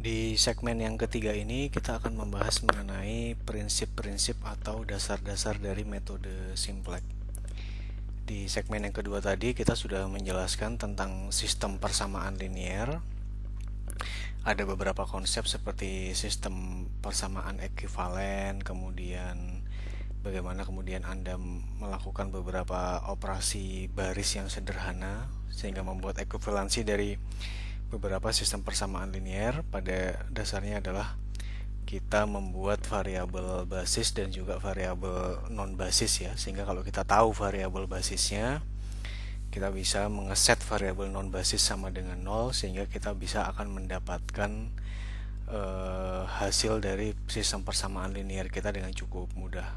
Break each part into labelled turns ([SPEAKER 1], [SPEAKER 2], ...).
[SPEAKER 1] Di segmen yang ketiga ini kita akan membahas mengenai prinsip-prinsip atau dasar-dasar dari metode Simplex. Di segmen yang kedua tadi kita sudah menjelaskan tentang sistem persamaan linier. Ada beberapa konsep seperti sistem persamaan ekuivalen, kemudian bagaimana kemudian Anda melakukan beberapa operasi baris yang sederhana sehingga membuat ekuivalensi dari beberapa sistem persamaan linier. Pada dasarnya adalah kita membuat variabel basis dan juga variabel non basis ya, sehingga kalau kita tahu variabel basisnya, kita bisa mengeset variabel non basis sama dengan 0 sehingga kita bisa akan mendapatkan hasil dari sistem persamaan linier kita dengan cukup mudah.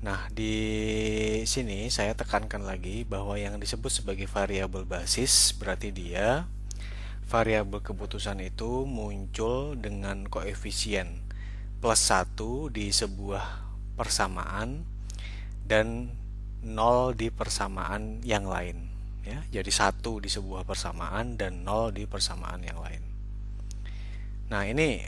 [SPEAKER 1] Nah, di sini saya tekankan lagi bahwa yang disebut sebagai variabel basis berarti dia variabel keputusan itu muncul dengan koefisien plus 1 di sebuah persamaan dan 0 di persamaan yang lain ya. Jadi 1 di sebuah persamaan dan 0 di persamaan yang lain. Nah, ini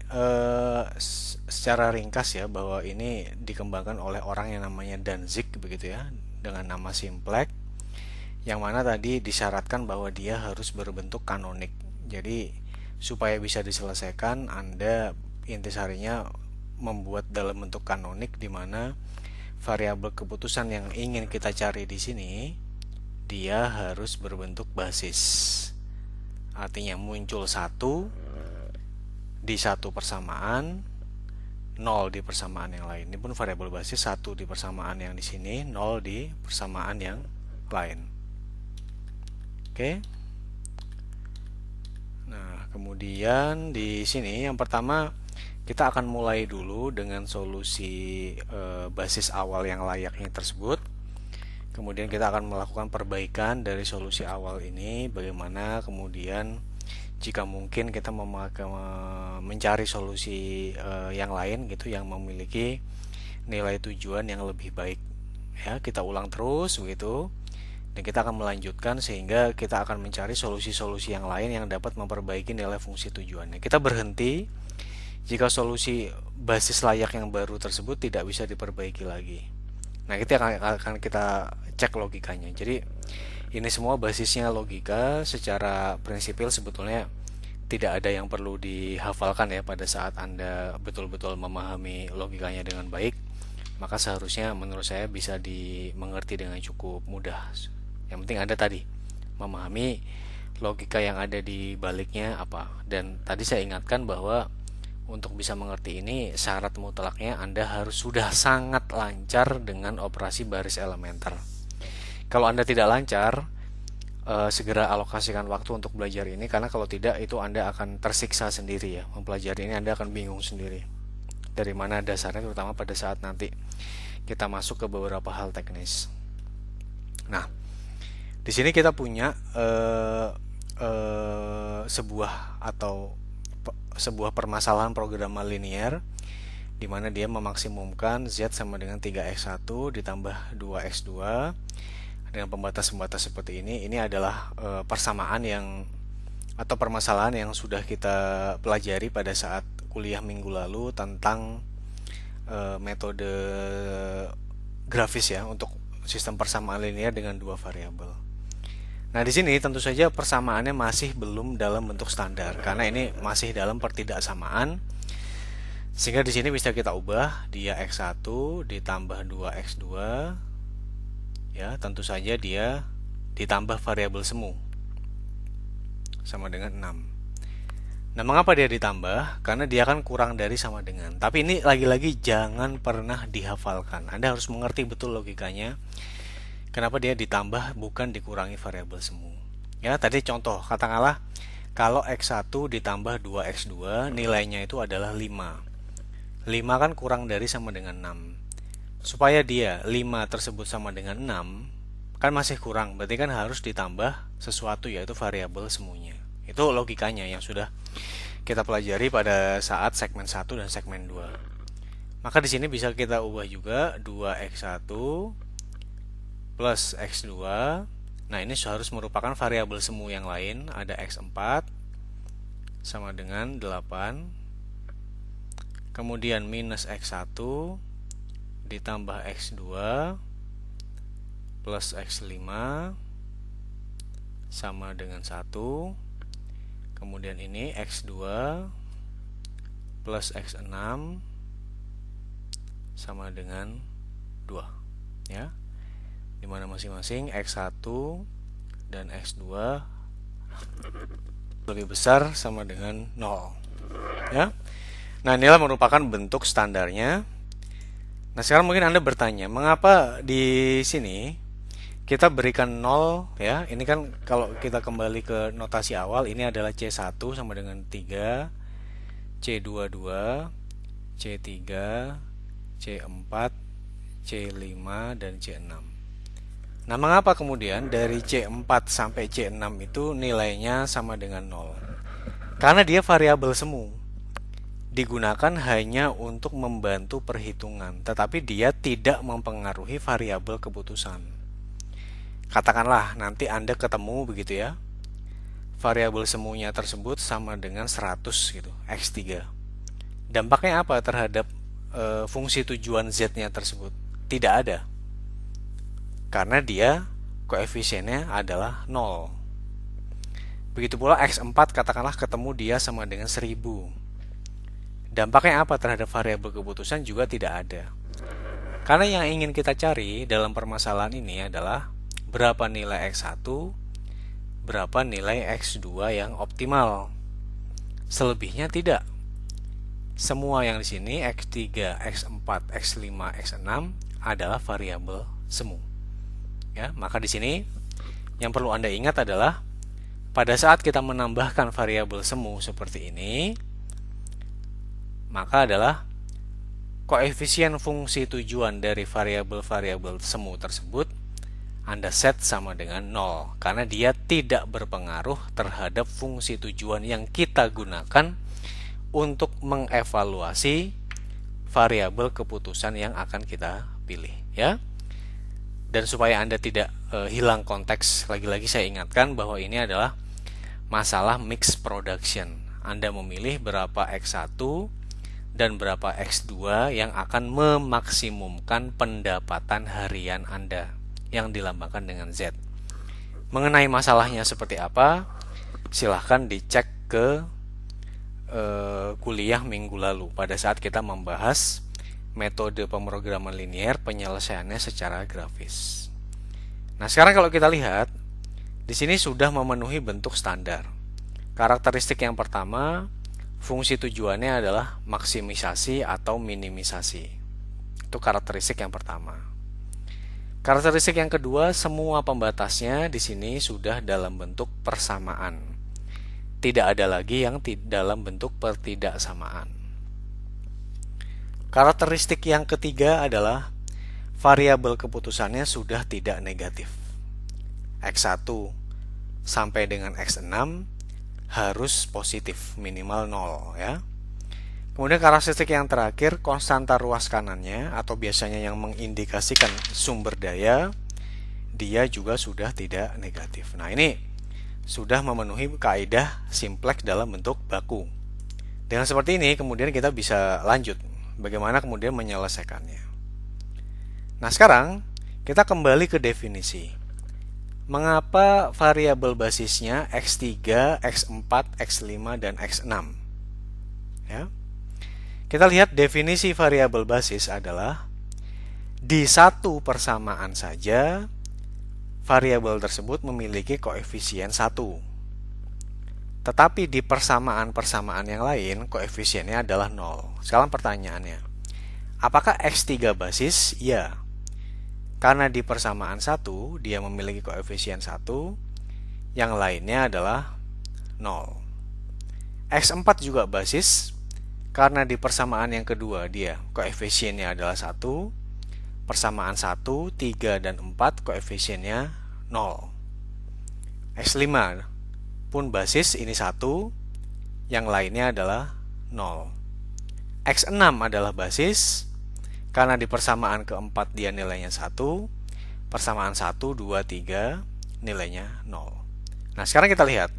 [SPEAKER 1] secara ringkas ya, bahwa ini dikembangkan oleh orang yang namanya Danzig begitu ya, dengan nama Simplex, yang mana tadi disyaratkan bahwa dia harus berbentuk kanonik. Jadi supaya bisa diselesaikan, Anda intisarinya membuat dalam bentuk kanonik, di mana variabel keputusan yang ingin kita cari di sini dia harus berbentuk basis. Artinya muncul 1 di satu persamaan, 0 di persamaan yang lain. Ini pun variabel basis, 1 di persamaan yang di sini, 0 di persamaan yang lain. Oke. Nah, kemudian di sini yang pertama kita akan mulai dulu dengan solusi basis awal yang layaknya tersebut. Kemudian kita akan melakukan perbaikan dari solusi awal ini, bagaimana kemudian jika mungkin kita mencari solusi yang lain gitu, yang memiliki nilai tujuan yang lebih baik ya. Kita ulang terus begitu, dan kita akan melanjutkan sehingga kita akan mencari solusi-solusi yang lain yang dapat memperbaiki nilai fungsi tujuannya. Kita berhenti jika solusi basis layak yang baru tersebut tidak bisa diperbaiki lagi. Nah, kita akan kita cek logikanya. Jadi ini semua basisnya logika. Secara prinsipil sebetulnya tidak ada yang perlu dihafalkan ya. Pada saat Anda betul-betul memahami logikanya dengan baik, maka seharusnya menurut saya bisa dimengerti dengan cukup mudah. Yang penting Anda tadi memahami logika yang ada di baliknya apa. Dan tadi saya ingatkan bahwa untuk bisa mengerti ini, syarat mutlaknya Anda harus sudah sangat lancar dengan operasi baris elementer. Kalau Anda tidak lancar, segera alokasikan waktu untuk belajar ini, karena kalau tidak itu Anda akan tersiksa sendiri ya. Mempelajari ini Anda akan bingung sendiri dari mana dasarnya, terutama pada saat nanti kita masuk ke beberapa hal teknis. Nah, di sini kita punya sebuah permasalahan programma linier di mana dia memaksimumkan Z sama dengan 3x1 ditambah 2x2 dengan pembatas-pembatas seperti ini. Ini adalah persamaan yang atau permasalahan yang sudah kita pelajari pada saat kuliah minggu lalu tentang metode grafis ya untuk sistem persamaan linier dengan dua variabel. Nah, di sini tentu saja persamaannya masih belum dalam bentuk standar karena ini masih dalam pertidaksamaan. Sehingga di sini bisa kita ubah dia x1 ditambah 2x2 ya, tentu saja dia ditambah variabel semu sama dengan 6. Nah, mengapa dia ditambah? Karena dia kan kurang dari sama dengan. Tapi ini lagi-lagi jangan pernah dihafalkan. Anda harus mengerti betul logikanya. Kenapa dia ditambah bukan dikurangi variabel semu. Ya, tadi contoh, katakanlah kalau x1 ditambah 2x2 nilainya itu adalah 5. 5 kan kurang dari sama dengan 6. Supaya dia 5 tersebut sama dengan 6, kan masih kurang. Berarti kan harus ditambah sesuatu, yaitu variabel semuanya. Itu logikanya yang sudah kita pelajari pada saat segmen 1 dan segmen 2. Maka di sini bisa kita ubah juga 2x1 plus x2. Nah, ini harus merupakan variabel semu yang lain, ada x4 sama dengan 8. Kemudian minus X1 ditambah X2 plus X5 sama dengan 1. Kemudian ini X2 plus X6 sama dengan 2, ya. Dimana masing-masing X1 dan X2 lebih besar sama dengan 0, ya. Nah, inilah merupakan bentuk standarnya. Nah, sekarang mungkin Anda bertanya, mengapa di sini kita berikan 0, ya? Ini kan kalau kita kembali ke notasi awal, ini adalah C1 sama dengan 3, C22, C3, C4, C5, dan C6. Nah, mengapa kemudian dari C4 sampai C6 itu nilainya sama dengan 0? Karena dia variabel semu. Digunakan hanya untuk membantu perhitungan, tetapi dia tidak mempengaruhi variabel keputusan. Katakanlah nanti Anda ketemu begitu ya, variabel semuanya tersebut sama dengan 100 gitu, X3. Dampaknya apa terhadap fungsi tujuan Z-nya tersebut? Tidak ada. Karena dia koefisiennya adalah 0. Begitu pula X4 katakanlah ketemu dia sama dengan 1000. Dampaknya apa terhadap variabel keputusan? Juga tidak ada. Karena yang ingin kita cari dalam permasalahan ini adalah berapa nilai X1, berapa nilai X2 yang optimal. Selebihnya tidak. Semua yang di sini X3, X4, X5, X6 adalah variabel semu. Ya, maka di sini yang perlu Anda ingat adalah pada saat kita menambahkan variabel semu seperti ini, maka adalah koefisien fungsi tujuan dari variabel-variabel semu tersebut Anda set sama dengan 0, karena dia tidak berpengaruh terhadap fungsi tujuan yang kita gunakan untuk mengevaluasi variabel keputusan yang akan kita pilih, ya. Dan supaya Anda tidak hilang konteks, lagi-lagi saya ingatkan bahwa ini adalah masalah mix production. Anda memilih berapa X1 dan berapa X2 yang akan memaksimumkan pendapatan harian Anda yang dilambangkan dengan Z. Mengenai masalahnya seperti apa, silahkan dicek ke kuliah minggu lalu pada saat kita membahas metode pemrograman linier penyelesaiannya secara grafis. Nah, sekarang kalau kita lihat di sini sudah memenuhi bentuk standar. Karakteristik yang pertama, fungsi tujuannya adalah maksimisasi atau minimisasi. Itu karakteristik yang pertama. Karakteristik yang kedua, semua pembatasnya di sini sudah dalam bentuk persamaan. Tidak ada lagi yang dalam bentuk pertidaksamaan. Karakteristik yang ketiga adalah variabel keputusannya sudah tidak negatif. X1 sampai dengan X6 harus positif, minimal 0, ya. Kemudian karakteristik yang terakhir, konstanta ruas kanannya atau biasanya yang mengindikasikan sumber daya, dia juga sudah tidak negatif. Nah, ini sudah memenuhi kaidah simplex dalam bentuk baku. Dengan seperti ini kemudian kita bisa lanjut bagaimana kemudian menyelesaikannya. Nah, sekarang kita kembali ke definisi. Mengapa variabel basisnya X3, X4, X5, dan X6? Ya. Kita lihat definisi variabel basis adalah di satu persamaan saja variabel tersebut memiliki koefisien 1. Tetapi di persamaan-persamaan yang lain koefisiennya adalah 0. Sekarang pertanyaannya, apakah X3 basis? Ya. Karena di persamaan 1 dia memiliki koefisien 1, yang lainnya adalah 0. X4 juga basis karena di persamaan yang kedua dia koefisiennya adalah 1, persamaan 1, 3, dan 4 koefisiennya 0. X5 pun basis, ini 1, yang lainnya adalah 0. X6 adalah basis karena di persamaan keempat dia nilainya 1, persamaan 1, 2, 3 nilainya 0. Nah, sekarang kita lihat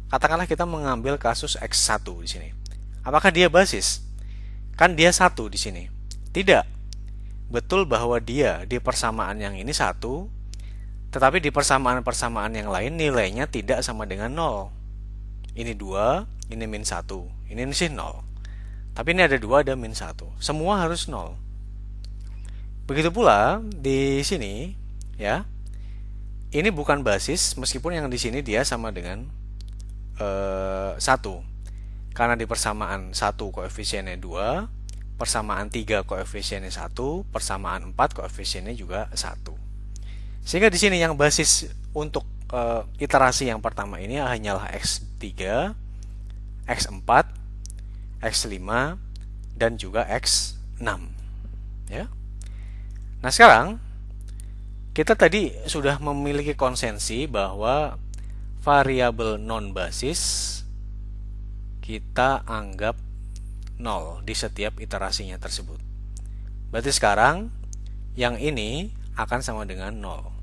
[SPEAKER 1] katakanlah kita mengambil kasus X1 di sini. Apakah dia basis? Kan dia 1 di sini. Tidak. Betul bahwa dia di persamaan yang ini 1, tetapi di persamaan-persamaan yang lain nilainya tidak sama dengan 0. Ini 2, ini min 1. Ini sih 0. Tapi ini ada 2, ada min 1. Semua harus 0. Begitu pula di sini, ya. Ini bukan basis, meskipun yang di sini dia sama dengan 1. Karena di persamaan 1 koefisiennya 2, persamaan 3 koefisiennya 1, persamaan 4 koefisiennya juga 1. Sehingga di sini yang basis untuk iterasi yang pertama ini hanyalah X3, X4, X5, dan juga X6. Ya. Nah, sekarang kita tadi sudah memiliki konsensi bahwa variabel non-basis kita anggap 0 di setiap iterasinya tersebut. Berarti sekarang yang ini akan sama dengan 0.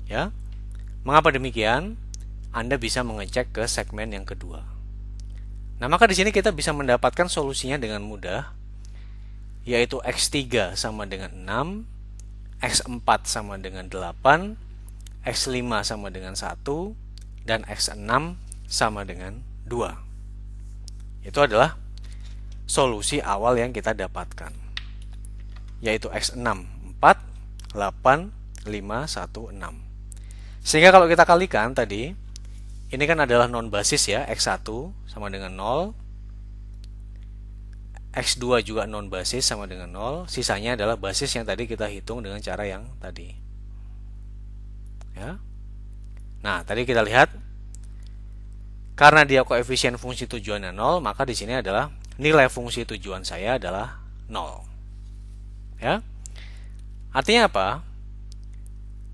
[SPEAKER 1] Ya. Mengapa demikian? Anda bisa mengecek ke segmen yang kedua. Nah, maka di sini kita bisa mendapatkan solusinya dengan mudah, yaitu X3 sama dengan 6, X4 sama dengan 8, X5 sama dengan 1, dan X6 sama dengan 2. Itu adalah solusi awal yang kita dapatkan, yaitu X6 4, 8, 5, 1, 6. Sehingga kalau kita kalikan tadi, ini kan adalah non-basis ya, X1 sama dengan 0, X2 juga non-basis sama dengan 0, sisanya adalah basis yang tadi kita hitung dengan cara yang tadi. Ya. Nah, tadi kita lihat, karena dia koefisien fungsi tujuannya 0, maka di sini adalah nilai fungsi tujuan saya adalah 0. Ya. Artinya apa?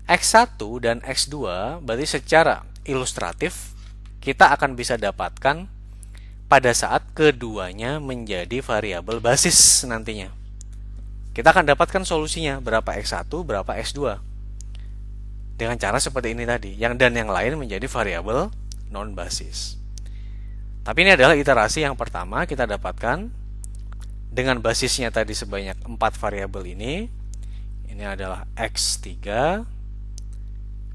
[SPEAKER 1] X1 dan X2 berarti secara ilustratif kita akan bisa dapatkan pada saat keduanya menjadi variabel basis nantinya. Kita akan dapatkan solusinya berapa X1, berapa X2. Dengan cara seperti ini tadi, dan yang lain menjadi variabel non-basis. Tapi ini adalah iterasi yang pertama kita dapatkan dengan basisnya tadi sebanyak 4 variabel ini. Ini adalah X3,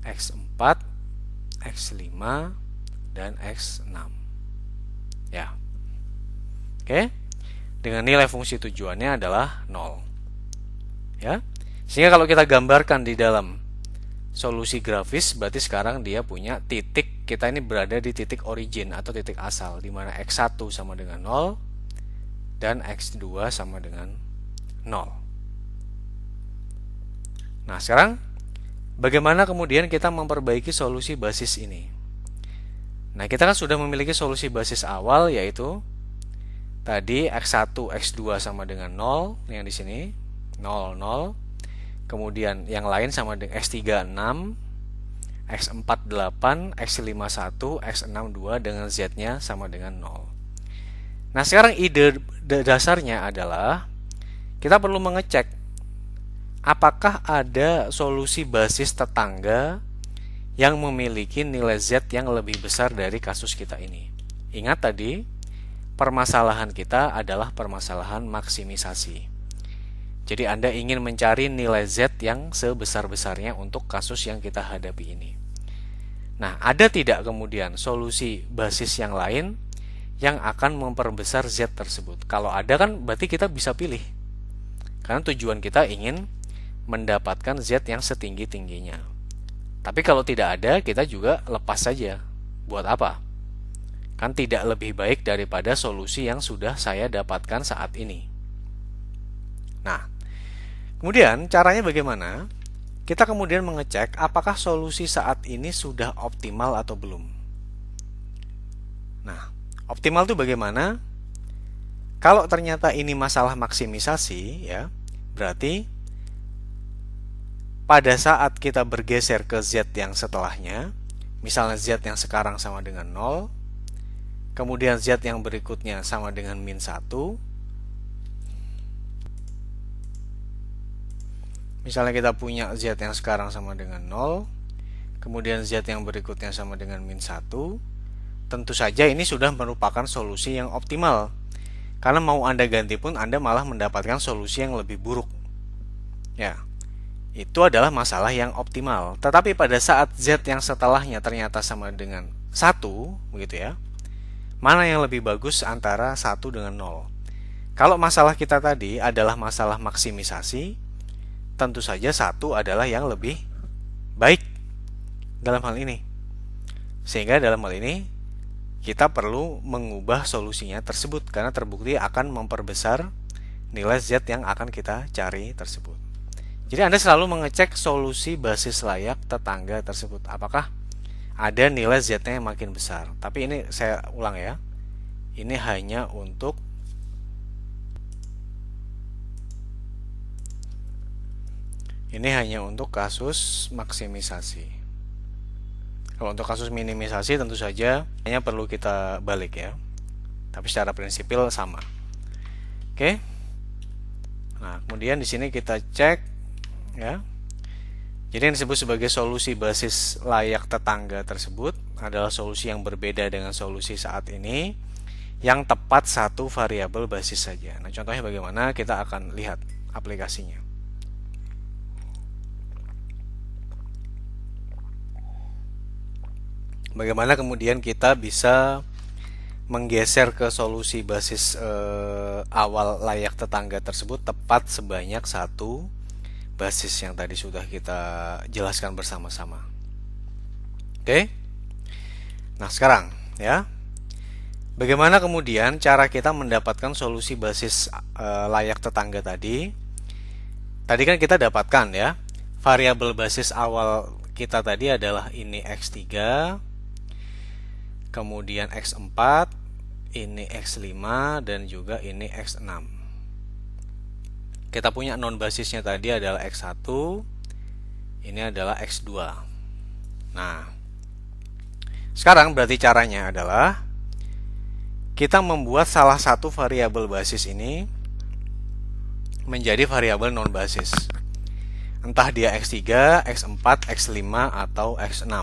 [SPEAKER 1] X4, X5, dan X6. Ya. Oke. Dengan nilai fungsi tujuannya adalah 0. Ya. Sehingga kalau kita gambarkan di dalam solusi grafis, berarti sekarang dia punya titik, kita ini berada di titik origin atau titik asal, di mana X1 sama dengan 0 dan X2 sama dengan 0. Nah, sekarang bagaimana kemudian kita memperbaiki solusi basis ini? Nah, kita kan sudah memiliki solusi basis awal, yaitu tadi X1, X2 sama dengan 0, yang di sini 0, 0. Kemudian yang lain sama dengan X3 6, X4 8, X5 1, X6 2 dengan Z-nya sama dengan 0. Nah, sekarang ide dasarnya adalah kita perlu mengecek apakah ada solusi basis tetangga yang memiliki nilai Z yang lebih besar dari kasus kita ini. Ingat tadi, permasalahan kita adalah permasalahan maksimisasi. Jadi Anda ingin mencari nilai Z yang sebesar-besarnya untuk kasus yang kita hadapi ini. Nah, ada tidak kemudian solusi basis yang lain yang akan memperbesar Z tersebut? Kalau ada kan berarti kita bisa pilih. Karena tujuan kita ingin mendapatkan Z yang setinggi-tingginya. Tapi kalau tidak ada, kita juga lepas saja. Buat apa? Kan tidak lebih baik daripada solusi yang sudah saya dapatkan saat ini. Nah, kemudian caranya bagaimana? Kita kemudian mengecek apakah solusi saat ini sudah optimal atau belum. Nah, optimal itu bagaimana? Kalau ternyata ini masalah maksimisasi, ya, berarti pada saat kita bergeser ke Z yang setelahnya, misalnya Z yang sekarang sama dengan 0, kemudian Z yang berikutnya sama dengan min 1, misalnya kita punya Z yang sekarang sama dengan 0, kemudian Z yang berikutnya sama dengan min 1, tentu saja ini sudah merupakan solusi yang optimal. Karena mau Anda ganti pun Anda malah mendapatkan solusi yang lebih buruk. Ya, itu adalah masalah yang optimal. Tetapi pada saat Z yang setelahnya ternyata sama dengan 1, begitu ya. Mana yang lebih bagus antara 1 dengan 0? Kalau masalah kita tadi adalah masalah maksimisasi, tentu saja 1 adalah yang lebih baik dalam hal ini. Sehingga dalam hal ini kita perlu mengubah solusinya tersebut karena terbukti akan memperbesar nilai Z yang akan kita cari tersebut. Jadi Anda selalu mengecek solusi basis layak tetangga tersebut. Apakah ada nilai Z-nya yang makin besar. Tapi ini saya ulang ya. Ini hanya untuk kasus maksimisasi. Kalau untuk kasus minimisasi tentu saja hanya perlu kita balik ya. Tapi secara prinsipil sama. Oke. Nah, kemudian di sini kita cek ya. Jadi yang disebut sebagai solusi basis layak tetangga tersebut adalah solusi yang berbeda dengan solusi saat ini yang tepat satu variabel basis saja. Nah, contohnya bagaimana? Kita akan lihat aplikasinya. Bagaimana kemudian kita bisa menggeser ke solusi basis awal layak tetangga tersebut tepat sebanyak satu basis yang tadi sudah kita jelaskan bersama-sama. Oke. Nah, sekarang ya. Bagaimana kemudian cara kita mendapatkan solusi basis layak tetangga tadi? Tadi kan kita dapatkan ya. Variabel basis awal kita tadi adalah ini X3, kemudian X4, ini X5 dan juga ini X6. Kita punya non basisnya tadi adalah X1, ini adalah X2. Nah, sekarang berarti caranya adalah kita membuat salah satu variabel basis ini menjadi variabel non basis. Entah dia X3, X4, X5 atau X6.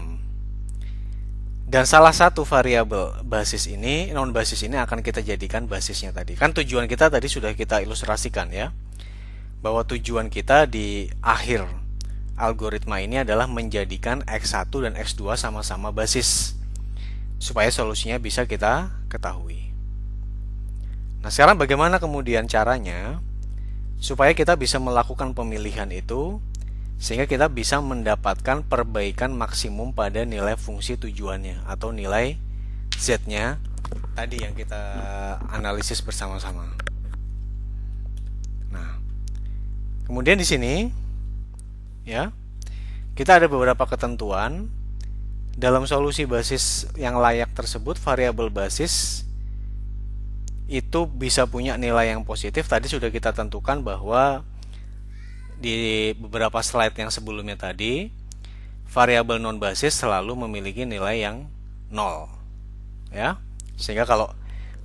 [SPEAKER 1] Dan salah satu variabel basis ini, non basis ini akan kita jadikan basisnya tadi. Kan tujuan kita tadi sudah kita ilustrasikan ya. Bahwa tujuan kita di akhir algoritma ini adalah menjadikan X1 dan X2 sama-sama basis supaya solusinya bisa kita ketahui. Nah, sekarang bagaimana kemudian caranya supaya kita bisa melakukan pemilihan itu sehingga kita bisa mendapatkan perbaikan maksimum pada nilai fungsi tujuannya atau nilai Z-nya tadi yang kita analisis bersama-sama. Kemudian di sini ya, kita ada beberapa ketentuan dalam solusi basis yang layak tersebut. Variabel basis itu bisa punya nilai yang positif. Tadi sudah kita tentukan bahwa di beberapa slide yang sebelumnya tadi, variabel non basis selalu memiliki nilai yang 0 ya. Sehingga kalau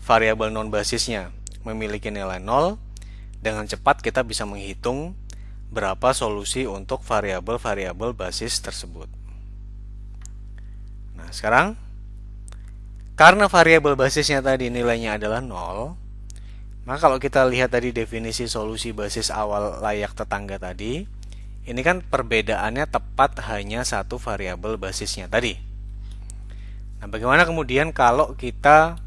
[SPEAKER 1] variabel non basisnya memiliki nilai 0, dengan cepat kita bisa menghitung berapa solusi untuk variabel-variabel basis tersebut. Nah, sekarang karena variabel basisnya tadi nilainya adalah 0, maka kalau kita lihat tadi definisi solusi basis awal layak tetangga tadi, ini kan perbedaannya tepat hanya satu variabel basisnya tadi. Nah, bagaimana kemudian kalau kita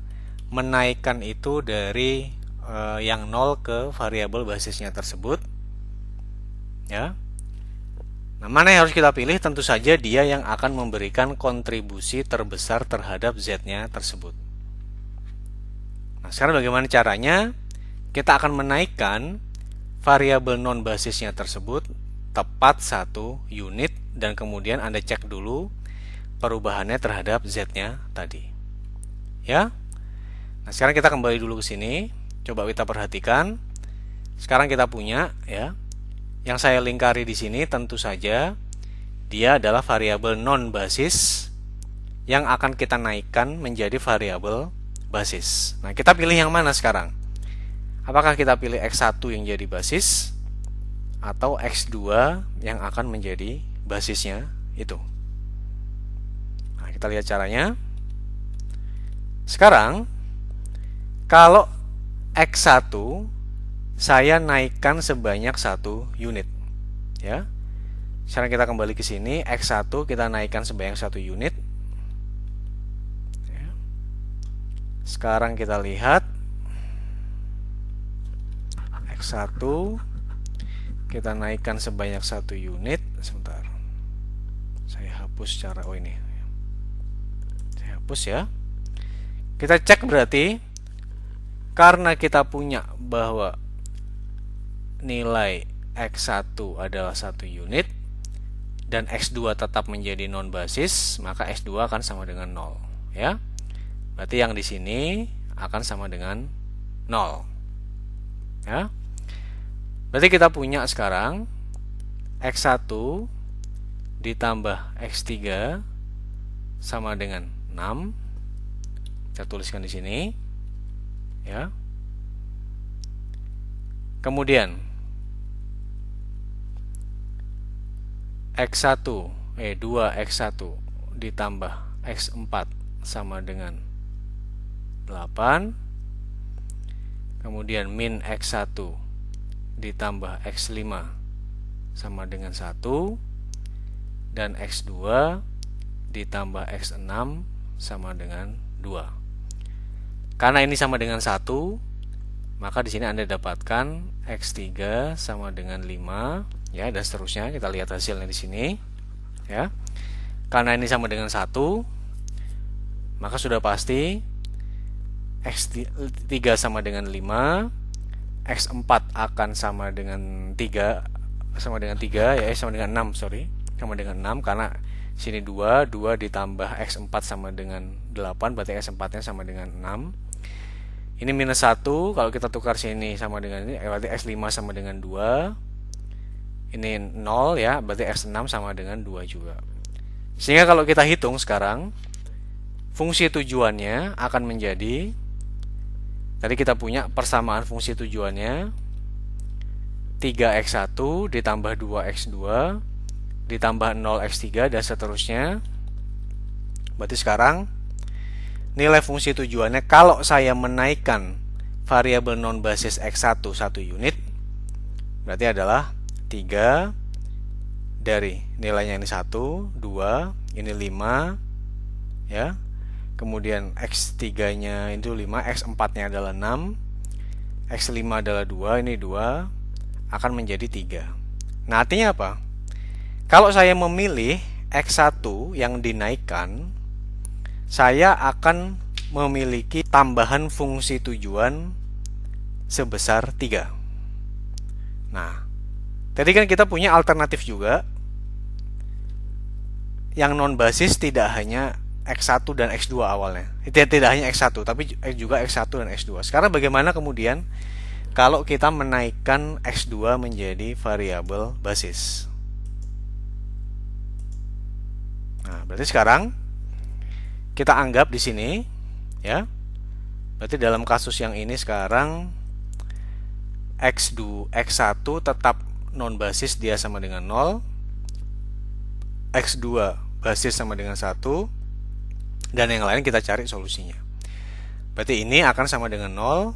[SPEAKER 1] menaikkan itu dari yang 0 ke variabel basisnya tersebut ya. Nah, mana yang harus kita pilih? Tentu saja dia yang akan memberikan kontribusi terbesar terhadap Z-nya tersebut. Nah, sekarang bagaimana caranya? Kita akan menaikkan variabel non basisnya tersebut tepat 1 unit dan kemudian Anda cek dulu perubahannya terhadap Z-nya tadi. Ya. Nah, sekarang kita kembali dulu ke sini. Coba kita perhatikan. Sekarang kita punya ya. Yang saya lingkari di sini tentu saja dia adalah variabel non basis yang akan kita naikkan menjadi variabel basis. Nah, kita pilih yang mana sekarang? Apakah kita pilih X1 yang jadi basis atau X2 yang akan menjadi basisnya itu? Nah, kita lihat caranya. Sekarang kalau X1 saya naikkan sebanyak 1 unit, ya. Sekarang kita kembali ke sini, X1 kita naikkan sebanyak 1 unit. Ya. Sekarang kita lihat X1 kita naikkan sebanyak 1 unit. Sebentar, saya hapus cara ini. Saya hapus ya. Kita cek berarti karena kita punya bahwa nilai X1 adalah 1 unit dan X2 tetap menjadi non basis, maka X2 akan sama dengan 0, ya. Berarti yang di sini akan sama dengan 0. Ya. Berarti kita punya sekarang X1 ditambah X3 sama dengan 6. Kita tuliskan di sini, ya. Kemudian X1 2X1 ditambah X4 sama dengan 8. Kemudian min X1 ditambah X5 sama dengan 1. Dan X2 ditambah X6 sama dengan 2. Karena ini sama dengan 1, maka di sini Anda dapatkan X3 sama dengan 5, ya, dan seterusnya. Kita lihat hasilnya di sini, ya. Karena ini sama dengan 1, maka sudah pasti X3 sama dengan 5, X4 akan sama dengan 3, ya, sama dengan 6, sama dengan 6, karena sini 2 ditambah X4 sama dengan 8, berarti X4-nya sama dengan 6. Ini minus 1, kalau kita tukar sini sama dengan ini, berarti X5 sama dengan 2. Ini 0, ya, berarti X6 sama dengan 2 juga. Sehingga kalau kita hitung sekarang, fungsi tujuannya akan menjadi, tadi kita punya persamaan fungsi tujuannya 3X1 ditambah 2X2 ditambah 0X3 dan seterusnya. Berarti sekarang nilai fungsi tujuannya kalau saya menaikkan variabel non basis X1 1 unit, berarti adalah 3 dari nilainya ini 1, 2, ini 5, ya. Kemudian X3-nya itu 5, X4-nya adalah 6, X5 adalah 2, ini 2, akan menjadi 3. Nah, artinya apa? Kalau saya memilih X1 yang dinaikkan, saya akan memiliki tambahan fungsi tujuan sebesar 3. Nah, tadi kan kita punya alternatif juga. Yang non basis tidak hanya X1 dan X2 awalnya. Tidak hanya X1, tapi juga X1 dan X2. Sekarang bagaimana kemudian kalau kita menaikkan X2 menjadi variabel basis? Nah, berarti sekarang kita anggap di sini, ya. Berarti dalam kasus yang ini sekarang X1 tetap non basis, dia sama dengan 0. X2 basis sama dengan 1. Dan yang lain kita cari solusinya. Berarti ini akan sama dengan 0.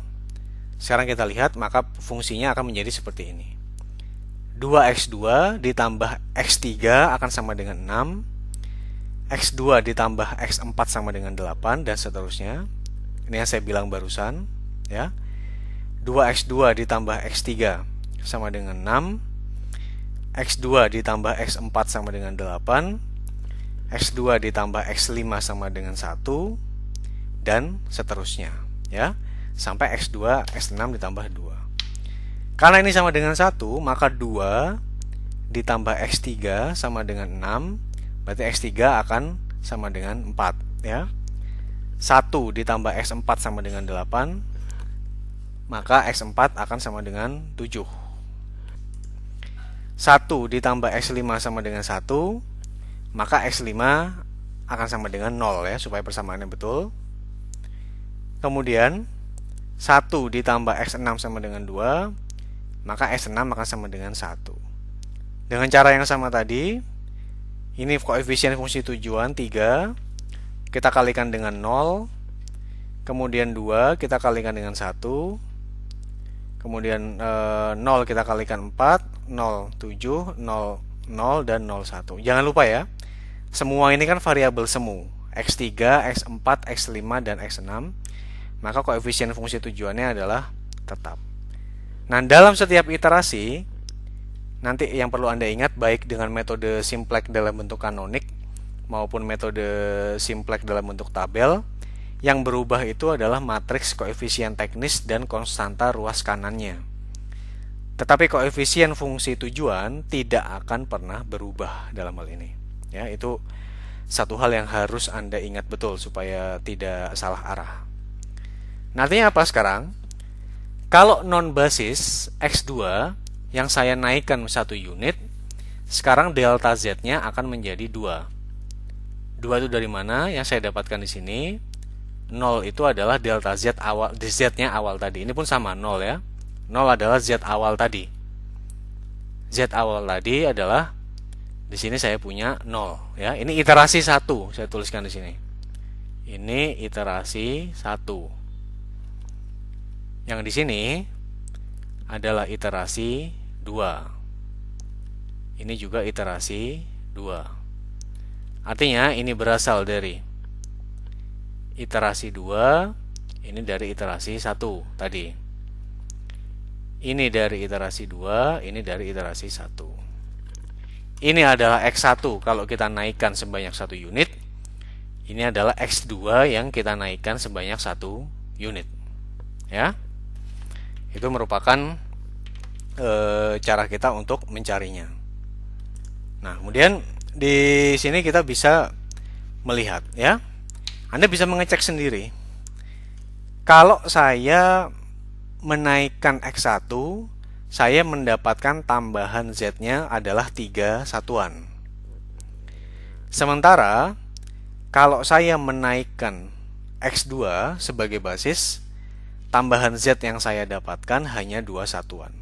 [SPEAKER 1] Sekarang kita lihat, maka fungsinya akan menjadi seperti ini. 2X2 ditambah X3 akan sama dengan 6. X2 ditambah X4 sama dengan 8 dan seterusnya. Ini yang saya bilang barusan, ya. 2X2 ditambah X3 sama dengan 6. X2 ditambah X4 sama dengan 8. X2 ditambah X5 sama dengan 1 dan seterusnya, ya, sampai X2, X6 ditambah 2. Karena ini sama dengan 1, maka 2 ditambah X3 sama dengan 6, berarti X3 akan sama dengan 4, ya. 1 ditambah X4 sama dengan 8, maka X4 akan sama dengan 7. 1 ditambah X5 sama dengan 1, maka X5 akan sama dengan 0, ya, supaya persamaannya betul. Kemudian 1 ditambah X6 sama dengan 2, maka X6 akan sama dengan 1. Dengan cara yang sama tadi, ini koefisien fungsi tujuan 3, kita kalikan dengan 0, kemudian 2 kita kalikan dengan 1, kemudian 0 kita kalikan 4, 0, 7, 0, 0, dan 0, 1. Jangan lupa ya, semua ini kan variabel semu, X3, X4, X5, dan X6. Maka koefisien fungsi tujuannya adalah tetap. Nah, dalam setiap iterasi, nanti yang perlu Anda ingat, baik dengan metode simplex dalam bentuk kanonik maupun metode simplex dalam bentuk tabel, yang berubah itu adalah matriks koefisien teknis dan konstanta ruas kanannya. Tetapi koefisien fungsi tujuan tidak akan pernah berubah dalam hal ini. Ya, itu satu hal yang harus Anda ingat betul supaya tidak salah arah. Nah, artinya apa sekarang? Kalau non basis X2 yang saya naikkan 1 unit, sekarang delta Z-nya akan menjadi 2. 2 itu dari mana? Yang saya dapatkan di sini. 0 itu adalah delta Z awal, Z-nya awal tadi. Ini pun sama 0 ya. 0 adalah Z awal tadi. Z awal tadi adalah, di sini saya punya 0 ya. Ini iterasi 1, saya tuliskan di sini. Ini iterasi 1. Yang di sini adalah iterasi 2. Ini juga iterasi 2. Artinya ini berasal dari iterasi 2, ini dari iterasi 1 tadi. Ini dari iterasi 2, ini dari iterasi 1. Ini adalah X1 kalau kita naikkan sebanyak 1 unit. Ini adalah X2 yang kita naikkan sebanyak 1 unit. Ya. Itu merupakan cara kita untuk mencarinya. Nah, kemudian di sini kita bisa melihat ya. Anda bisa mengecek sendiri. Kalau saya menaikkan X1, saya mendapatkan tambahan Z-nya adalah 3 satuan. Sementara kalau saya menaikkan X2 sebagai basis, tambahan Z yang saya dapatkan hanya 2 satuan.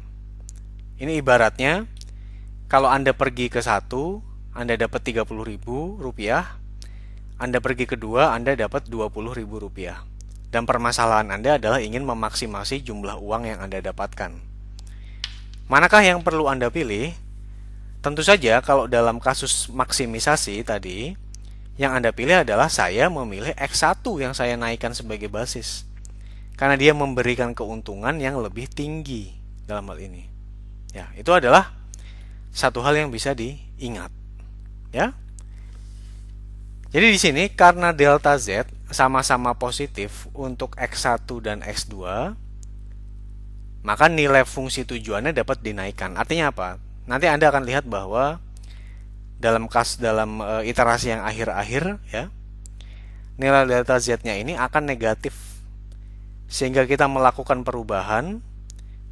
[SPEAKER 1] Ini ibaratnya kalau Anda pergi ke 1, Anda dapat Rp30.000, Anda pergi ke 2, Anda dapat Rp20.000. Dan permasalahan Anda adalah ingin memaksimasi jumlah uang yang Anda dapatkan. Manakah yang perlu Anda pilih? Tentu saja kalau dalam kasus maksimisasi tadi, yang Anda pilih adalah saya memilih X1 yang saya naikkan sebagai basis. Karena dia memberikan keuntungan yang lebih tinggi dalam hal ini. Ya, itu adalah satu hal yang bisa diingat. Ya. Jadi di sini karena delta Z sama-sama positif untuk X1 dan X2, maka nilai fungsi tujuannya dapat dinaikkan. Artinya apa? Nanti Anda akan lihat bahwa dalam iterasi yang akhir-akhir ya, nilai delta Z-nya ini akan negatif. Sehingga kita melakukan perubahan,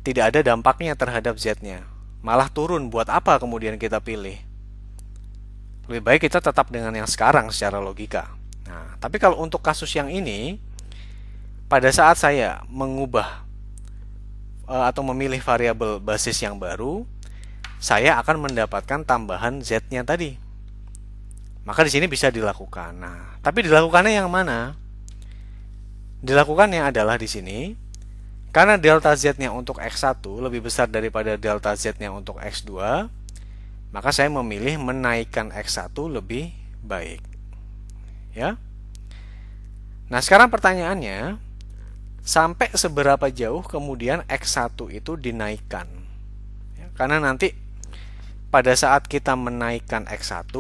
[SPEAKER 1] tidak ada dampaknya terhadap Z-nya. Malah turun, buat apa kemudian kita pilih? Lebih baik kita tetap dengan yang sekarang secara logika. Nah, tapi kalau untuk kasus yang ini, pada saat saya mengubah atau memilih variabel basis yang baru, saya akan mendapatkan tambahan Z-nya tadi. Maka di sini bisa dilakukan. Nah, tapi dilakukannya yang mana? Dilakukannya adalah di sini, karena delta Z-nya untuk X1 lebih besar daripada delta Z-nya untuk X2, maka saya memilih menaikkan X1 lebih baik. Ya. Nah, sekarang pertanyaannya, sampai seberapa jauh kemudian X1 itu dinaikkan? Ya, karena nanti pada saat kita menaikkan X1,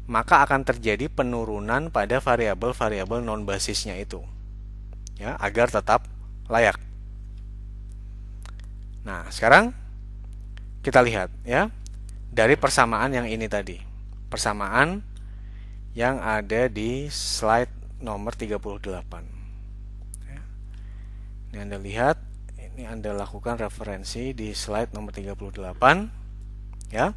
[SPEAKER 1] maka akan terjadi penurunan pada variabel-variabel non basisnya itu. Ya, agar tetap layak. Nah, sekarang kita lihat ya, dari persamaan yang ini tadi. Persamaan yang ada di slide nomor 38. Ya. Ini Anda lihat, ini Anda lakukan referensi di slide nomor 38. Ya.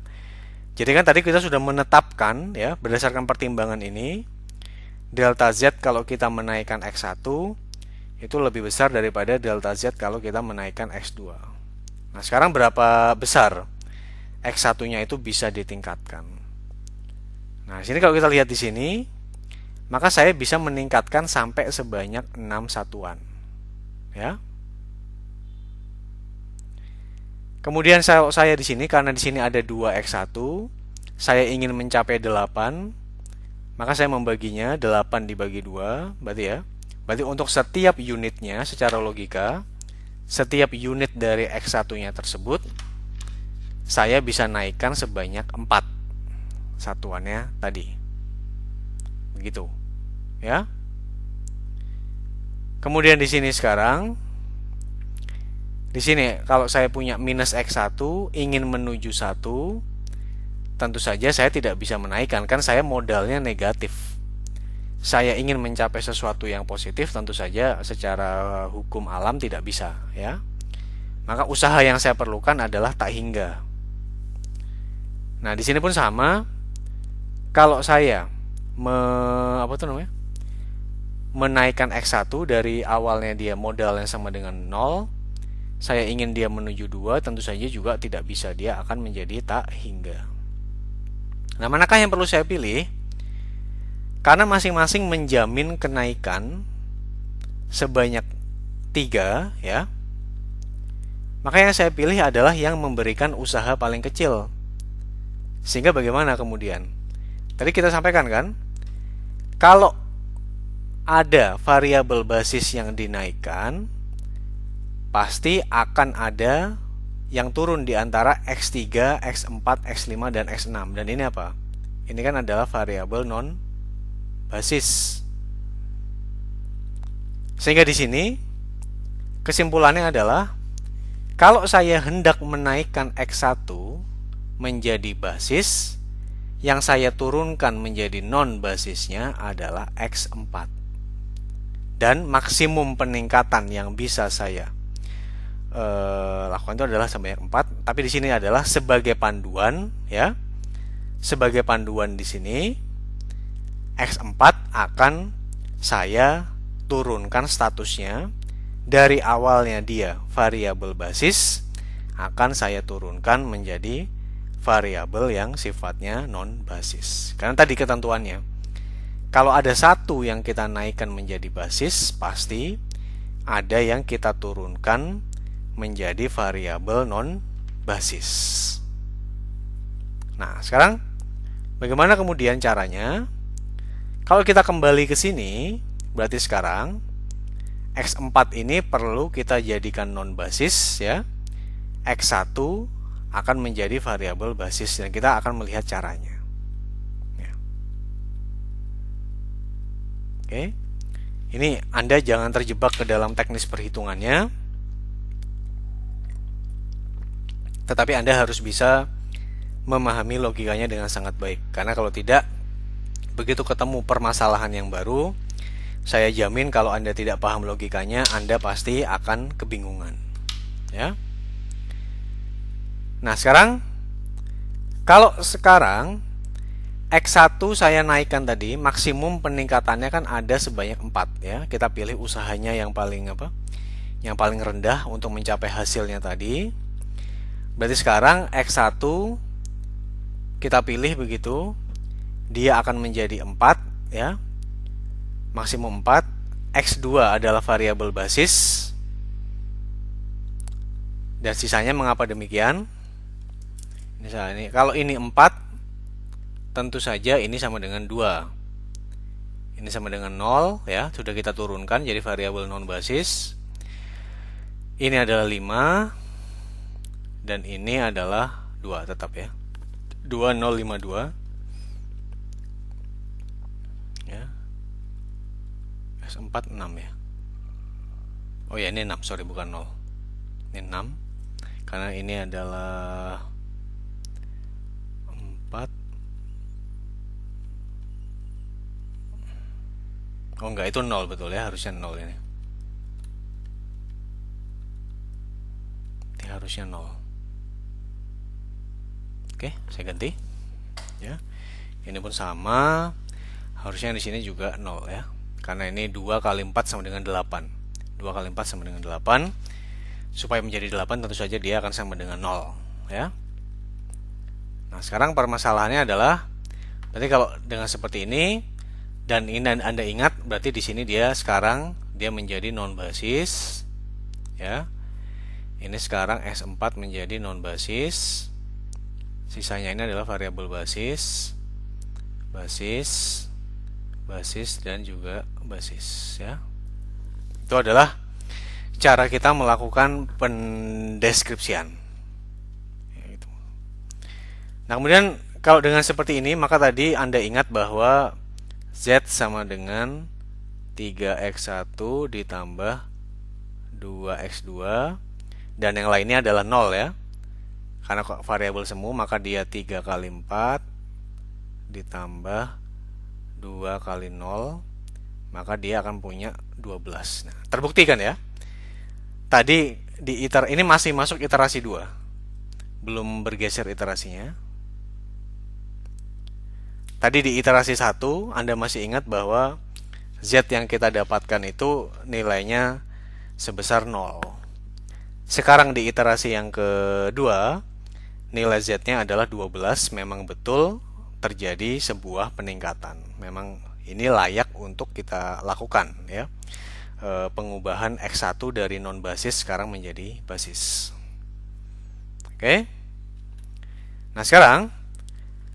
[SPEAKER 1] Jadi kan tadi kita sudah menetapkan ya, berdasarkan pertimbangan ini, delta Z kalau kita menaikkan X1 itu lebih besar daripada delta Z kalau kita menaikkan X2. Nah, sekarang berapa besar X1-nya itu bisa ditingkatkan? Nah, sini kalau kita lihat di sini, maka saya bisa meningkatkan sampai sebanyak 6 satuan. Ya. Kemudian saya di sini, karena di sini ada 2x1, saya ingin mencapai 8, maka saya membaginya 8 dibagi 2, berarti ya. Berarti untuk setiap unitnya secara logika, setiap unit dari x1-nya tersebut, saya bisa naikkan sebanyak 4 satuannya tadi. Begitu. Ya. Kemudian di sini sekarang, di sini kalau saya punya minus x1 ingin menuju 1, tentu saja saya tidak bisa menaikkan, kan saya modalnya negatif. Saya ingin mencapai sesuatu yang positif, tentu saja secara hukum alam tidak bisa, ya. Maka usaha yang saya perlukan adalah tak hingga. Nah, di sini pun sama. Kalau saya menaikkan x1 dari awalnya dia modalnya sama dengan 0, saya ingin dia menuju 2, tentu saja juga tidak bisa, dia akan menjadi tak hingga. Nah, manakah yang perlu saya pilih? Karena masing-masing menjamin kenaikan sebanyak 3, ya. Maka yang saya pilih adalah yang memberikan usaha paling kecil. Sehingga bagaimana kemudian? Tadi kita sampaikan kan, kalau ada variabel basis yang dinaikkan, pasti akan ada yang turun di antara x3, x4, x5, dan x6. Dan ini apa? Ini kan adalah variabel non basis. Sehingga di sini kesimpulannya adalah kalau saya hendak menaikkan x1 menjadi basis, yang saya turunkan menjadi non basisnya adalah x4. Dan maksimum peningkatan yang bisa saya lakukan itu adalah sebanyak 4. Tapi di sini adalah sebagai panduan, ya. Sebagai panduan di sini x4 akan saya turunkan statusnya dari awalnya dia variabel basis, akan saya turunkan menjadi variabel yang sifatnya non basis. Karena tadi ketentuannya, kalau ada satu yang kita naikkan menjadi basis, pasti ada yang kita turunkan menjadi variabel non basis. Nah, sekarang bagaimana kemudian caranya? Kalau kita kembali ke sini, berarti sekarang x4 ini perlu kita jadikan non basis, ya. X1 akan menjadi variabel basis, dan kita akan melihat caranya. Ya. Oke. Ini Anda jangan terjebak ke dalam teknis perhitungannya, tetapi Anda harus bisa memahami logikanya dengan sangat baik. Karena kalau tidak, begitu ketemu permasalahan yang baru, saya jamin kalau Anda tidak paham logikanya, Anda pasti akan kebingungan. Ya. Nah, kalau sekarang x1 saya naikkan tadi, maksimum peningkatannya kan ada sebanyak 4, ya. Kita pilih usahanya yang paling Yang paling rendah untuk mencapai hasilnya tadi. Berarti sekarang x1 kita pilih begitu, dia akan menjadi 4, ya. Maksimum 4. X2 adalah variabel basis. Dan sisanya mengapa demikian? Misalnya ini, kalau ini 4, tentu saja ini sama dengan 2. Ini sama dengan 0, ya. Sudah kita turunkan jadi variabel non basis. Ini adalah 5 dan ini adalah 2 tetap, ya. 2052. Ya. S4 6, ya. Oh ya, ini 6, sorry, bukan 0. Ini 6 karena ini adalah 4. Oh enggak, itu 0 betul, ya, harusnya 0 ini. Ini harusnya 0. Oke, saya ganti. Ya. Ini pun sama. Harusnya di sini juga 0, ya. Karena ini 2 kali 4 sama dengan 8. 2 kali 4 sama dengan 8. Supaya menjadi 8 tentu saja dia akan sama dengan 0, ya. Nah, sekarang permasalahannya adalah berarti kalau dengan seperti ini Dan ini Anda ingat berarti di sini dia sekarang dia menjadi non basis ya. Ini sekarang S4 menjadi non basis. Sisanya ini adalah variabel basis, basis, basis dan juga basis ya. Itu adalah cara kita melakukan pendeskripsian. Nah, kemudian kalau dengan seperti ini, maka tadi Anda ingat bahwa Z sama dengan 3x1 ditambah 2x2 dan yang lainnya adalah 0 ya. Karena variabel semu maka dia 3 kali 4 ditambah 2 kali 0 maka dia akan punya 12. Nah, terbukti kan ya? Tadi ini masih masuk iterasi 2. Belum bergeser iterasinya. Tadi di iterasi 1 Anda masih ingat bahwa Z yang kita dapatkan itu nilainya sebesar 0. Sekarang di iterasi yang kedua, nilai Z-nya adalah 12. Memang betul terjadi sebuah peningkatan. Memang ini layak untuk kita lakukan ya. Pengubahan X1 dari non basis sekarang menjadi basis. Oke. Nah, sekarang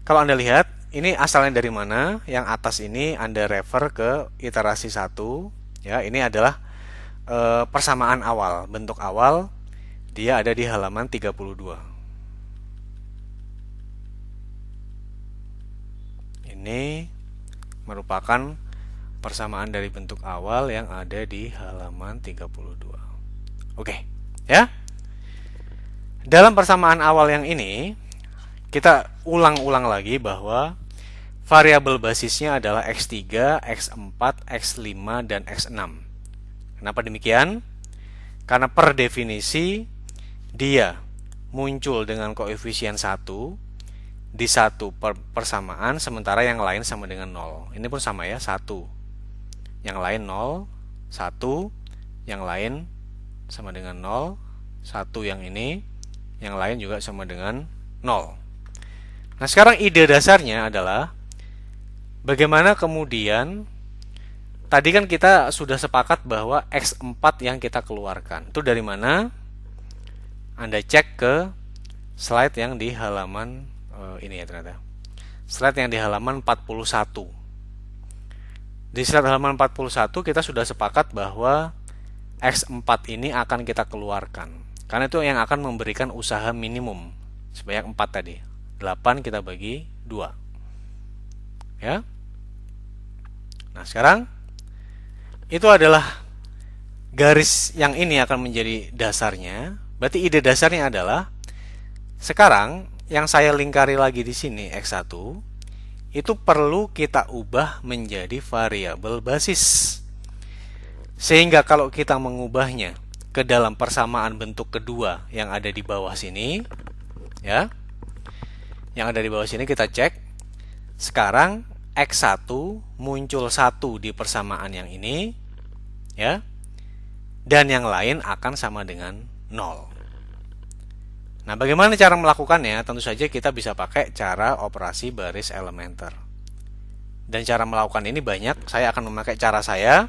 [SPEAKER 1] kalau Anda lihat ini asalnya dari mana? Yang atas ini Anda refer ke iterasi 1 ya. Ini adalah persamaan awal, bentuk awal dia ada di halaman 32. Ini merupakan persamaan dari bentuk awal yang ada di halaman 32. Oke, ya. Dalam persamaan awal yang ini, kita ulang-ulang lagi bahwa variabel basisnya adalah X3, X4, X5, dan X6. Kenapa demikian? Karena per definisi dia muncul dengan koefisien 1 di satu persamaan, sementara yang lain sama dengan 0. Ini pun sama ya, 1. Yang lain 0, 1, yang lain sama dengan 0, 1 yang ini, yang lain juga sama dengan 0. Nah, sekarang ide dasarnya adalah bagaimana kemudian tadi kan kita sudah sepakat bahwa X4 yang kita keluarkan. Itu dari mana? Anda cek ke slide yang di halaman ini ya ternyata. Slide yang di halaman 41. Di slide halaman 41 kita sudah sepakat bahwa X4 ini akan kita keluarkan. Karena itu yang akan memberikan usaha minimum sebanyak 4 tadi. 8 kita bagi 2. Ya. Nah, sekarang itu adalah garis yang ini akan menjadi dasarnya. Berarti ide dasarnya adalah sekarang yang saya lingkari lagi di sini X1 itu perlu kita ubah menjadi variabel basis. Sehingga kalau kita mengubahnya ke dalam persamaan bentuk kedua yang ada di bawah sini, ya. Yang ada di bawah sini kita cek. Sekarang X1 muncul 1 di persamaan yang ini, ya. Dan yang lain akan sama dengan 0. Nah, bagaimana cara melakukannya? Tentu saja kita bisa pakai cara operasi baris elementer. Dan cara melakukan ini banyak. Saya akan memakai cara saya.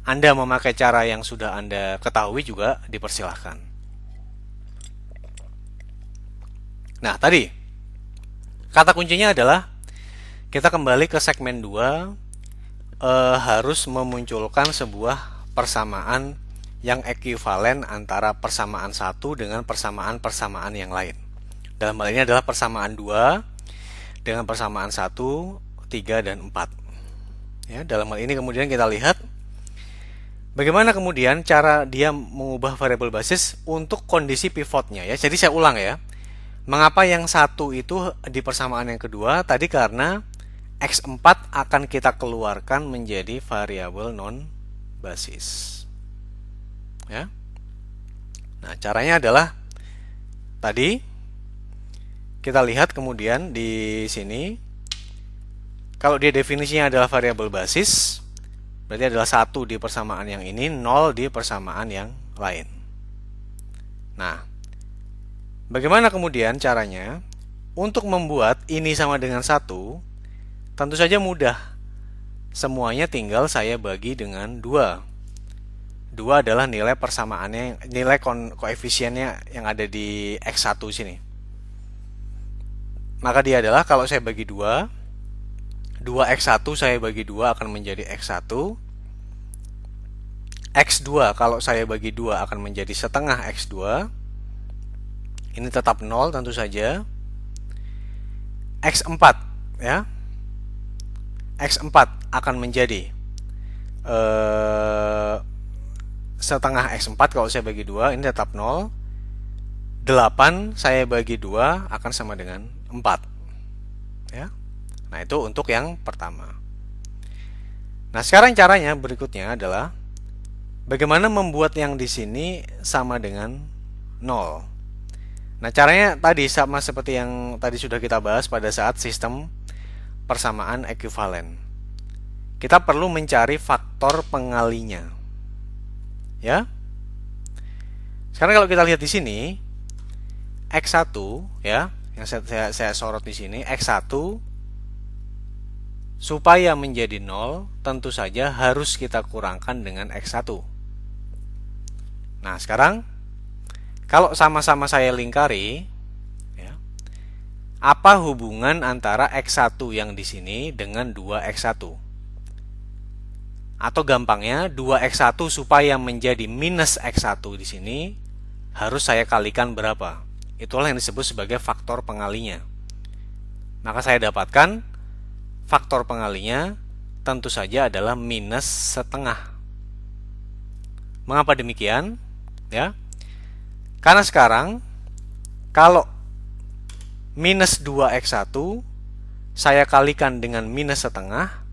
[SPEAKER 1] Anda memakai cara yang sudah Anda ketahui juga dipersilahkan. Nah, tadi kata kuncinya adalah kita kembali ke segmen 2 harus memunculkan sebuah persamaan yang ekuivalen antara persamaan 1 dengan persamaan-persamaan yang lain. Dalam hal ini adalah persamaan 2 dengan persamaan 1, 3, dan 4. Ya, dalam hal ini kemudian kita lihat bagaimana kemudian cara dia mengubah variabel basis untuk kondisi pivotnya. Ya. Jadi saya ulang ya. Mengapa yang 1 itu di persamaan yang kedua? Tadi karena X4 akan kita keluarkan menjadi variabel non basis. Ya. Nah, caranya adalah tadi kita lihat kemudian di sini kalau dia definisinya adalah variabel basis, berarti adalah 1 di persamaan yang ini, 0 di persamaan yang lain. Nah, bagaimana kemudian caranya untuk membuat ini sama dengan 1? Tentu saja mudah. semuanya tinggal saya bagi dengan 2. 2 adalah nilai persamaannya, nilai koefisiennya yang ada di X1 sini. Maka dia adalah kalau saya bagi 2, 2x1 saya bagi 2 akan menjadi x1. X2 kalau saya bagi 2 akan menjadi setengah x2. Ini tetap 0 tentu saja. X4 ya. X4 akan menjadi setengah X4 kalau saya bagi 2, ini tetap 0. 8 saya bagi 2 akan sama dengan 4. Ya. Nah, itu untuk yang pertama. Nah, sekarang caranya berikutnya adalah bagaimana membuat yang di sini sama dengan 0. Nah, caranya tadi sama seperti yang tadi sudah kita bahas pada saat sistem persamaan ekuivalen. Kita perlu mencari faktor pengalinya. Ya. Sekarang kalau kita lihat di sini, X1 ya, yang saya sorot di sini, X1 supaya menjadi 0, tentu saja harus kita kurangkan dengan X1. Nah, sekarang kalau sama-sama saya lingkari, ya, apa hubungan antara X1 yang di sini dengan 2X1? Atau gampangnya, 2X1 supaya menjadi minus X1 di sini, harus saya kalikan berapa? Itulah yang disebut sebagai faktor pengalinya. Maka saya dapatkan faktor pengalinya tentu saja adalah minus setengah. Mengapa demikian? Ya, karena sekarang kalau minus 2x1 saya kalikan dengan minus setengah,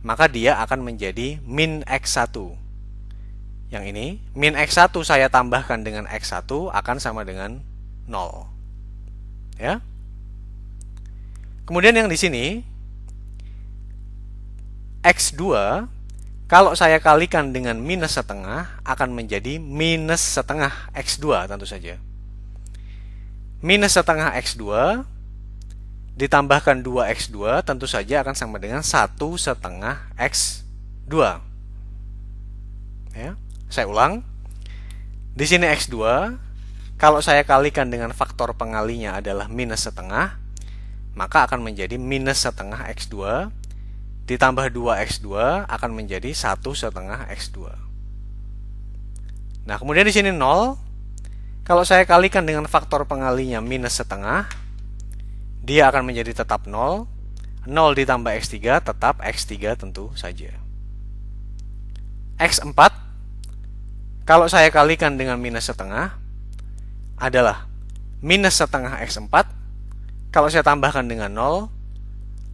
[SPEAKER 1] maka dia akan menjadi min x1. Yang ini, min x1 saya tambahkan dengan x1 akan sama dengan 0. Ya. Kemudian yang di sini, x2 kalau saya kalikan dengan minus setengah akan menjadi minus setengah x2 tentu saja. Minus setengah x2 ditambahkan 2x2 tentu saja akan sama dengan 1 setengah x2. Ya, saya ulang. Di sini x2, kalau saya kalikan dengan faktor pengalinya adalah minus setengah, maka akan menjadi minus setengah x2 ditambah 2x2 akan menjadi 1 setengah x2. Nah, kemudian di sini 0. Kalau saya kalikan dengan faktor pengalinya minus setengah, dia akan menjadi tetap 0. 0 ditambah x3 tetap x3 tentu saja. X4 kalau saya kalikan dengan minus setengah adalah minus setengah x4. Kalau saya tambahkan dengan 0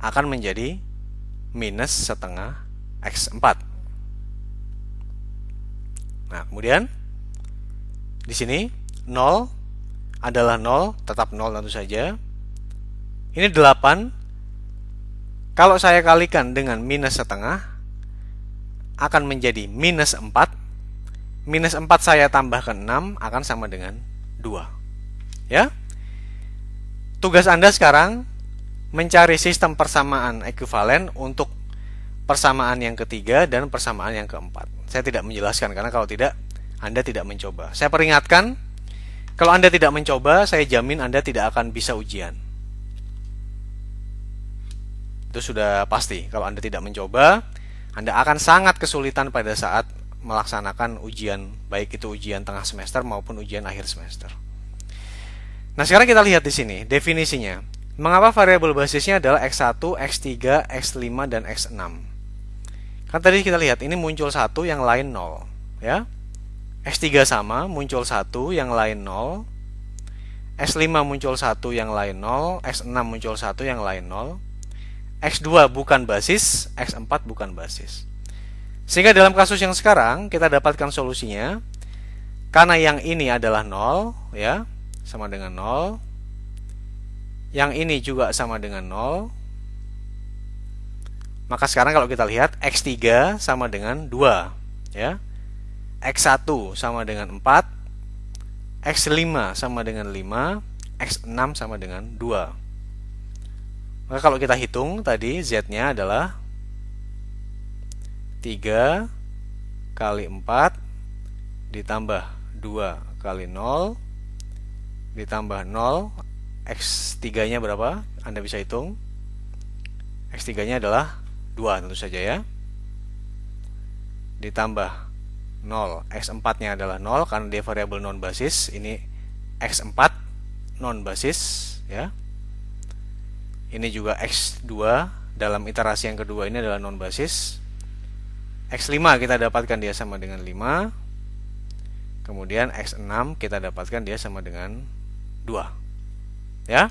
[SPEAKER 1] akan menjadi minus setengah x4. Nah, kemudian di sini 0 adalah 0, tetap 0 tentu saja. Ini 8. Kalau saya kalikan dengan minus setengah akan menjadi minus 4. Minus 4 saya tambahkan 6 akan sama dengan 2. Ya. Tugas Anda sekarang mencari sistem persamaan ekuivalen untuk persamaan yang ketiga dan persamaan yang keempat. Saya tidak menjelaskan karena kalau tidak Anda tidak mencoba. Saya peringatkan, kalau Anda tidak mencoba, saya jamin Anda tidak akan bisa ujian. Itu sudah pasti. Kalau Anda tidak mencoba, Anda akan sangat kesulitan pada saat melaksanakan ujian, baik itu ujian tengah semester maupun ujian akhir semester. Nah, sekarang kita lihat di sini definisinya. Mengapa variabel basisnya adalah X1, X3, X5, dan X6? Kan tadi kita lihat ini muncul 1, yang lain 0, ya. X3 sama, muncul 1, yang lain 0. X5 muncul 1, yang lain 0. X6 muncul 1, yang lain 0. X2 bukan basis, X4 bukan basis. Sehingga dalam kasus yang sekarang kita dapatkan solusinya. Karena yang ini adalah 0, ya, sama dengan 0. Yang ini juga sama dengan 0. Maka sekarang kalau kita lihat X3 sama dengan 2, ya. X1 sama dengan 4, X5 sama dengan 5, X6 sama dengan 2. Maka kalau kita hitung tadi Z-nya adalah 3 kali 4 ditambah 2 kali 0 ditambah 0. X3 nya berapa? Anda bisa hitung. X3 nya adalah 2 tentu saja ya. Ditambah 0. X4 nya adalah 0 karena dia variabel non basis. Ini X4 non basis ya. Ini juga X2 dalam iterasi yang kedua ini adalah non basis. X5 kita dapatkan dia sama dengan 5. Kemudian X6 kita dapatkan dia sama dengan 2. Ya.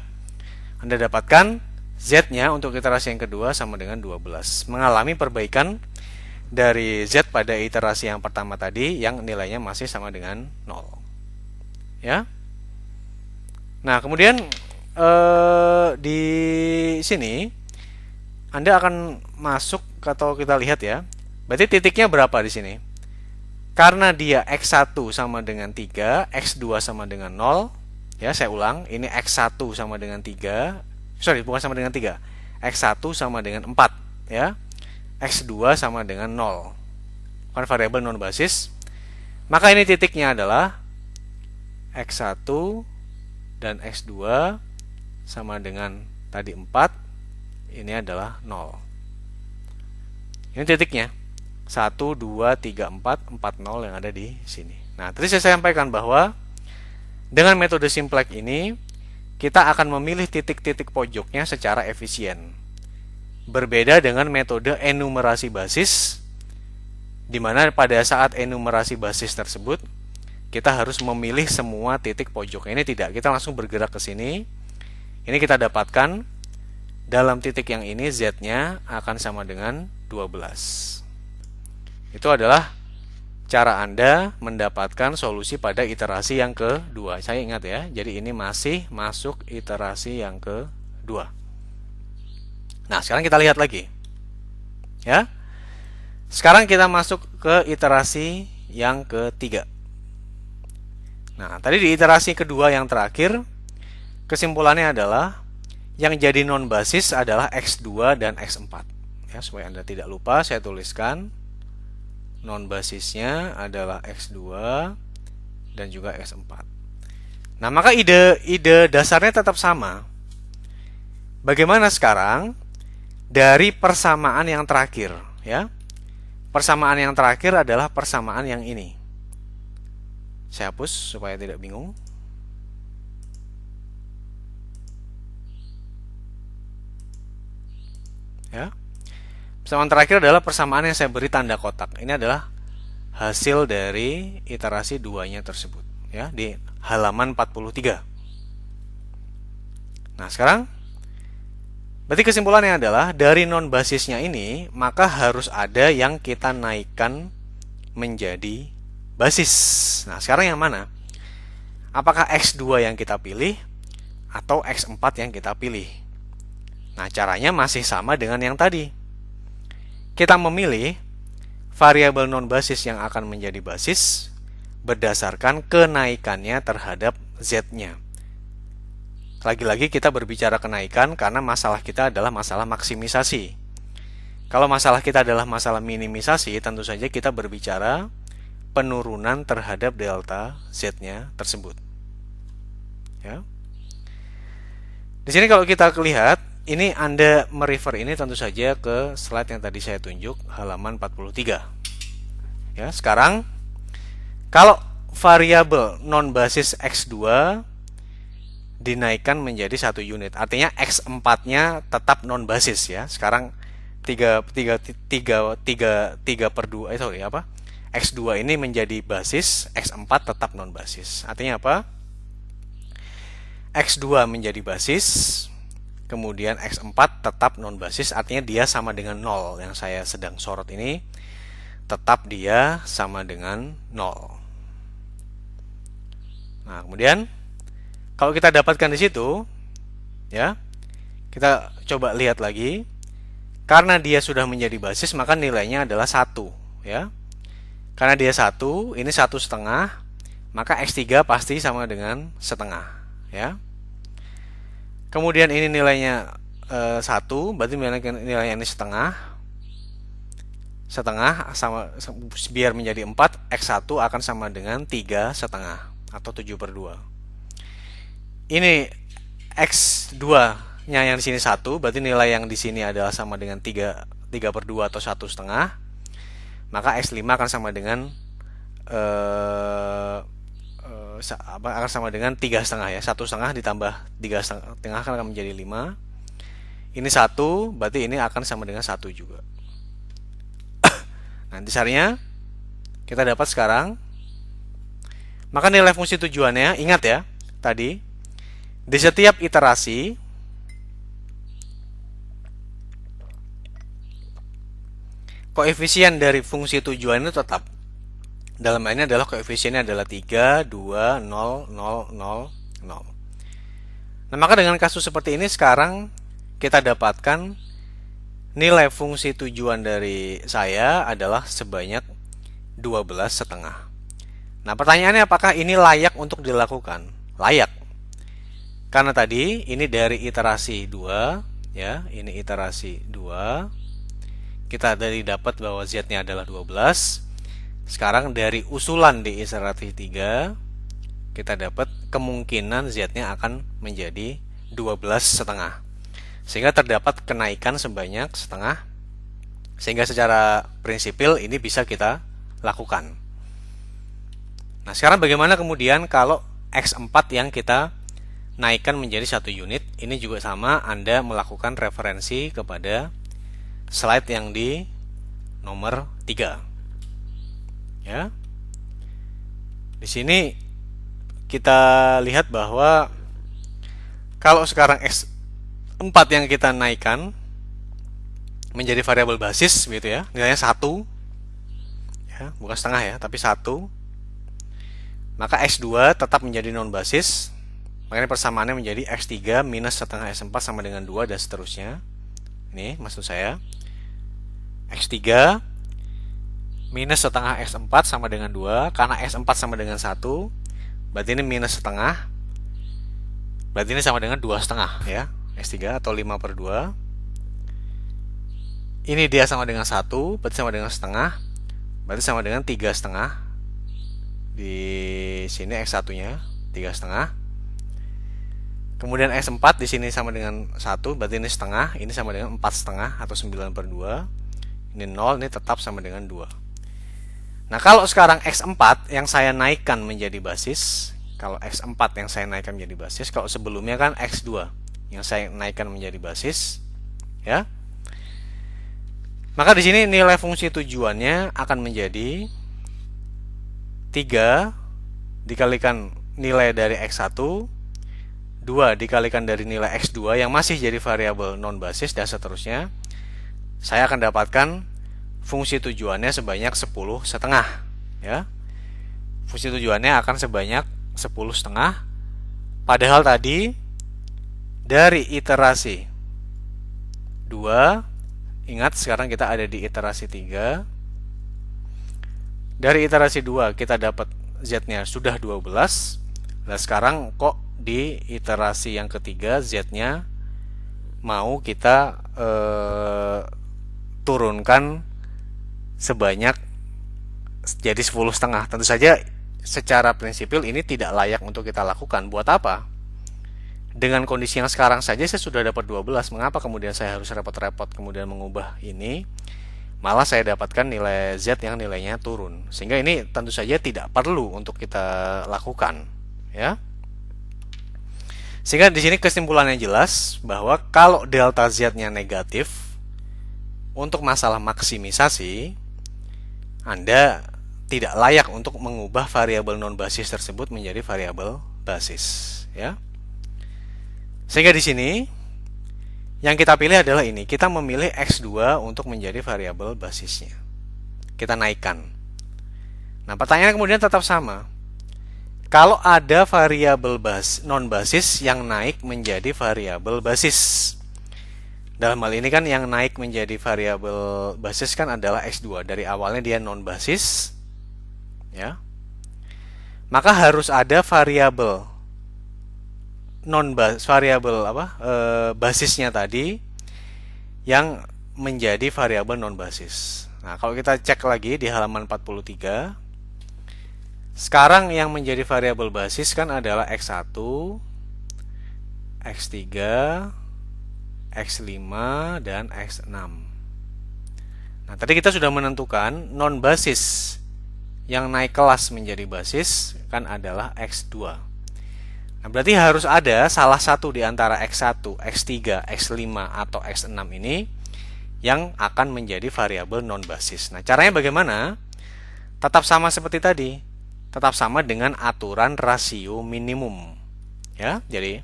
[SPEAKER 1] Anda dapatkan Z-nya untuk iterasi yang kedua sama dengan 12. Mengalami perbaikan dari Z pada iterasi yang pertama tadi yang nilainya masih sama dengan 0. Ya. Nah, kemudian di sini Anda akan masuk atau kita lihat ya. Berarti titiknya berapa di sini? Karena dia X1 sama dengan 3, X2 sama dengan 0. Ya, saya ulang, ini X1 sama dengan 3. Sorry, bukan sama dengan 3. X1 sama dengan 4, ya. X2 sama dengan 0. Bukan variabel non basis. Maka ini titiknya adalah X1 dan X2 sama dengan tadi 4, ini adalah 0. Ini titiknya 1, 2, 3, 4, 4, 0 yang ada di sini. Nah, tadi saya sampaikan bahwa dengan metode simplex ini kita akan memilih titik-titik pojoknya secara efisien. Berbeda dengan metode enumerasi basis, di mana pada saat enumerasi basis tersebut kita harus memilih semua titik pojoknya. Ini tidak, kita langsung bergerak ke sini. Ini kita dapatkan dalam titik yang ini Z-nya akan sama dengan 12. Itu adalah cara Anda mendapatkan solusi pada iterasi yang kedua. Saya ingat ya, jadi ini masih masuk iterasi yang kedua. Nah, sekarang kita lihat lagi. Ya. Sekarang kita masuk ke iterasi yang ketiga. Nah, tadi di iterasi kedua yang terakhir, kesimpulannya adalah yang jadi non basis adalah X2 dan X4. Ya, supaya Anda tidak lupa, saya tuliskan non basisnya adalah X2 dan juga X4. Nah, maka ide dasarnya tetap sama. Bagaimana sekarang dari persamaan yang terakhir, ya? Persamaan yang terakhir adalah persamaan yang ini. Saya hapus supaya tidak bingung. Ya. Persamaan terakhir adalah persamaan yang saya beri tanda kotak. Ini adalah hasil dari iterasi duanya tersebut, ya, di halaman 43. Nah, sekarang berarti kesimpulannya adalah dari non basisnya ini maka harus ada yang kita naikkan menjadi basis. Nah, sekarang yang mana? Apakah X2 yang kita pilih atau X4 yang kita pilih? Nah, caranya masih sama dengan yang tadi. Kita memilih variabel non basis yang akan menjadi basis berdasarkan kenaikannya terhadap Z-nya. Lagi-lagi kita berbicara kenaikan karena masalah kita adalah masalah maksimisasi. Kalau masalah kita adalah masalah minimisasi, tentu saja kita berbicara penurunan terhadap delta Z-nya tersebut. Ya. Di sini kalau kita lihat, ini Anda merefer ini tentu saja ke slide yang tadi saya tunjuk, halaman 43. Ya, sekarang kalau variabel non basis X2 dinaikkan menjadi 1 unit, artinya X4-nya tetap non basis ya. Sekarang 3/2 X2 ini menjadi basis, X4 tetap non basis. Artinya apa? X2 menjadi basis, kemudian X4 tetap non basis, artinya dia sama dengan 0. Yang saya sedang sorot ini tetap dia sama dengan 0. Nah, kemudian kalau kita dapatkan di situ, ya, kita coba lihat lagi. Karena dia sudah menjadi basis, maka nilainya adalah 1, ya. Karena dia 1, ini 1,5, maka X3 pasti sama dengan setengah, ya. Kemudian ini nilainya 1, berarti nilainya ini setengah. setengah sama biar menjadi 4, X1 akan sama dengan 3 setengah atau 7/2. Ini X2-nya yang di sini 1, berarti nilai yang di sini adalah sama dengan 3/2 atau 1,5. Maka X5 akan sama dengan akan sama dengan 3,5 ya. 1,5 ditambah 3,5 kan akan menjadi 5. Ini 1, berarti ini akan sama dengan 1 juga. Nah, dasarnya kita dapat sekarang. Maka nilai fungsi tujuannya, ingat ya, tadi di setiap iterasi koefisien dari fungsi tujuan itu tetap. Dalam hal ini adalah koefisiennya adalah 3, 2, 0, 0, 0, 0. Nah, maka dengan kasus seperti ini sekarang kita dapatkan nilai fungsi tujuan dari saya adalah sebanyak 12,5. Nah, pertanyaannya apakah ini layak untuk dilakukan? Layak. Karena tadi ini dari iterasi 2, ya, ini iterasi 2. Kita dari dapat bahwa Z-nya adalah 12. Sekarang dari usulan di iterasi 3, kita dapat kemungkinan Z-nya akan menjadi 12,5. Sehingga terdapat kenaikan sebanyak setengah. Sehingga secara prinsipil ini bisa kita lakukan. Nah, sekarang bagaimana kemudian kalau X4 yang kita naikkan menjadi 1 unit? Ini juga sama, Anda melakukan referensi kepada slide yang di nomor 3. Ya. Di sini kita lihat bahwa kalau sekarang X4 yang kita naikkan menjadi variabel basis gitu ya, nilainya 1 ya, bukan setengah ya, tapi 1. Maka X2 tetap menjadi non basis. Makanya persamaannya menjadi X3 minus setengah S4 sama dengan 2 dan seterusnya. Ini maksud saya. X3 minus setengah S4 sama dengan 2. Karena S4 sama dengan 1, berarti ini minus setengah. Berarti ini sama dengan 2,5 ya. X3 atau 5/2. Ini dia sama dengan 1, berarti sama dengan setengah. Berarti sama dengan 3,5. Di sini X1-nya 3,5. Kemudian S4 di sini sama dengan 1, berarti ini setengah. Ini sama dengan 4,5 atau 9/2. Ini 0, ini tetap sama dengan 2. Nah, kalau sekarang X4 yang saya naikkan menjadi basis, kalau X4 yang saya naikkan menjadi basis, kalau sebelumnya kan X2 yang saya naikkan menjadi basis, ya. Maka di sini nilai fungsi tujuannya akan menjadi 3 dikalikan nilai dari X1, 2 dikalikan dari nilai X2 yang masih jadi variabel non basis dan seterusnya. Saya akan dapatkan fungsi tujuannya sebanyak 10,5 ya. Fungsi tujuannya akan sebanyak 10,5. Padahal tadi dari iterasi 2, ingat sekarang kita ada di iterasi 3. Dari iterasi 2 kita dapat Z-nya sudah 12. Nah, sekarang kok di iterasi yang ketiga Z-nya mau kita turunkan sebanyak jadi 10,5. Tentu saja secara prinsipil ini tidak layak untuk kita lakukan. Buat apa? Dengan kondisi yang sekarang saja saya sudah dapat 12. Mengapa kemudian saya harus repot-repot kemudian mengubah ini? Malah saya dapatkan nilai Z yang nilainya turun. Sehingga ini tentu saja tidak perlu untuk kita lakukan, ya. Sehingga di sini kesimpulannya jelas bahwa kalau delta Z-nya negatif, untuk masalah maksimisasi Anda tidak layak untuk mengubah variabel non basis tersebut menjadi variabel basis, ya. Sehingga di sini yang kita pilih adalah ini. Kita memilih X2 untuk menjadi variabel basisnya. Kita naikkan. Nah, pertanyaan kemudian tetap sama. Kalau ada variabel non basis yang naik menjadi variabel basis. Dalam hal ini kan yang naik menjadi variabel basis kan adalah X2. Dari awalnya dia non basis, ya. Maka harus ada variabel basisnya tadi yang menjadi variabel non basis. Nah, kalau kita cek lagi di halaman 43, sekarang yang menjadi variabel basis kan adalah X1, X3, X5, dan X6. Nah, tadi kita sudah menentukan non basis yang naik kelas menjadi basis kan adalah X2. Nah, berarti harus ada salah satu di antara X1, X3, X5, atau X6 ini yang akan menjadi variabel non basis. Nah, caranya bagaimana? Tetap sama seperti tadi. Tetap sama dengan aturan rasio minimum. Ya, jadi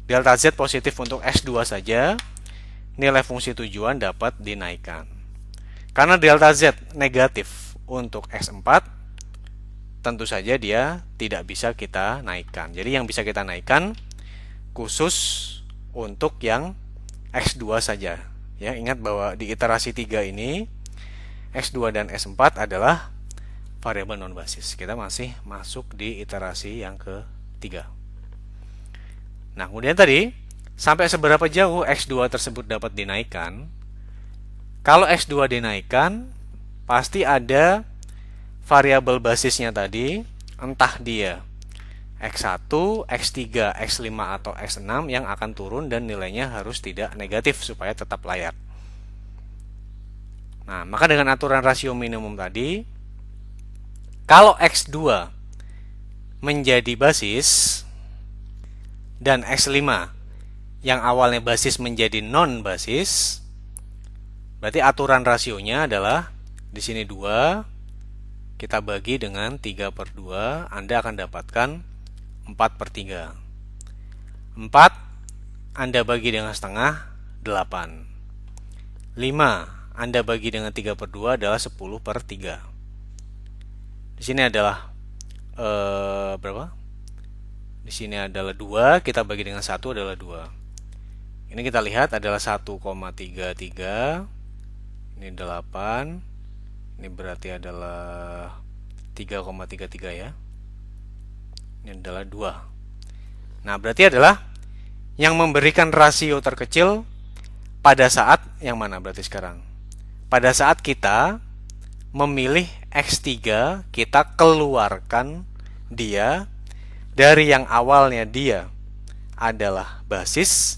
[SPEAKER 1] delta Z positif untuk S2 saja, nilai fungsi tujuan dapat dinaikkan. Karena delta Z negatif untuk S4, tentu saja dia tidak bisa kita naikkan. Jadi yang bisa kita naikkan khusus untuk yang X2 saja. Ya, ingat bahwa di iterasi 3 ini X2 dan S4 adalah variabel non basis. Kita masih masuk di iterasi yang ketiga. Nah, kemudian tadi sampai seberapa jauh X2 tersebut dapat dinaikkan? Kalau X2 dinaikkan, pasti ada variabel basisnya tadi, entah dia X1, X3, X5, atau X6 yang akan turun dan nilainya harus tidak negatif supaya tetap layak. Nah, maka dengan aturan rasio minimum tadi, kalau X2 menjadi basis dan X5 yang awalnya basis menjadi non basis, berarti aturan rasionya adalah di sini 2, kita bagi dengan 3/2, Anda akan dapatkan 4/3. 4 Anda bagi dengan setengah, 8. 5 Anda bagi dengan 3/2 adalah 10/3. Di sini adalah berapa? Di sini adalah 2, kita bagi dengan 1 adalah 2. Ini kita lihat adalah 1,33. Ini 8. Ini berarti adalah 3,33 ya. Ini adalah 2. Nah, berarti adalah yang memberikan rasio terkecil pada saat yang mana berarti sekarang? Pada saat kita memilih X3, kita keluarkan dia dari yang awalnya dia adalah basis.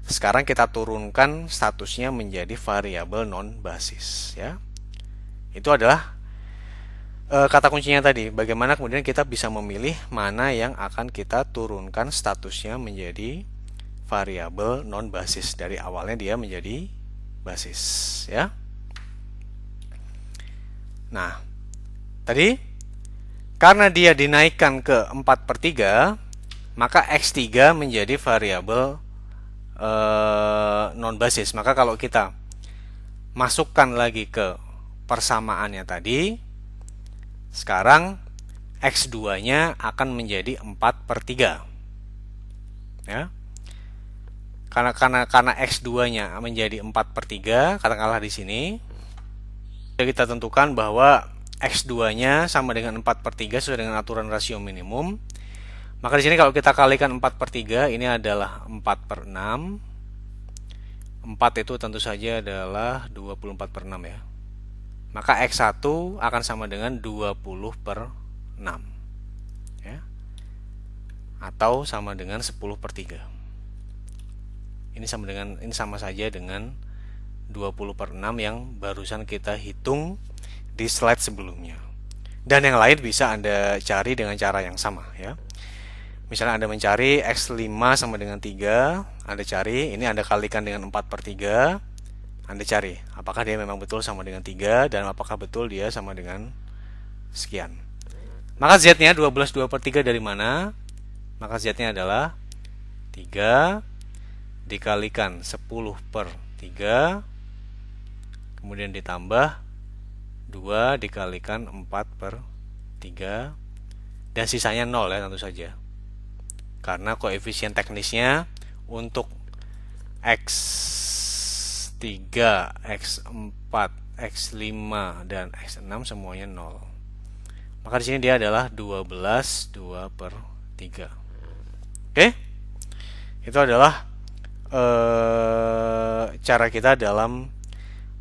[SPEAKER 1] Sekarang kita turunkan statusnya menjadi variabel non basis ya. Itu adalah kata kuncinya tadi. Bagaimana kemudian kita bisa memilih mana yang akan kita turunkan statusnya menjadi variabel non basis. Dari awalnya dia menjadi basis ya. Nah, tadi karena dia dinaikkan ke 4/3, maka X3 menjadi variabel non basis. Maka kalau kita masukkan lagi ke persamaannya tadi, sekarang X2-nya akan menjadi 4/3. Ya. Karena X2-nya menjadi 4/3, katakanlah di sini kita tentukan bahwa X2-nya sama dengan 4/3 sesuai dengan aturan rasio minimum. Maka di sini kalau kita kalikan 4/3, ini adalah 4/6. 4 itu tentu saja adalah 24/6 ya. Maka X1 akan sama dengan 20/6 ya. Atau sama dengan 10/3. Ini sama saja dengan 20/6 yang barusan kita hitung di slide sebelumnya. Dan yang lain bisa Anda cari dengan cara yang sama ya. Misalnya Anda mencari X5 sama dengan 3, Anda cari, ini Anda kalikan dengan 4/3, Anda cari apakah dia memang betul sama dengan 3 dan apakah betul dia sama dengan sekian. Maka Z-nya 12/2/3 dari mana? Maka Z-nya adalah 3 dikalikan 10/3, kemudian ditambah 2 dikalikan 4/3, dan sisanya 0 ya tentu saja. Karena koefisien teknisnya untuk X3, X4, X5, dan X6 semuanya 0. Maka di sini dia adalah 12/2/3. Oke? Itu adalah cara kita dalam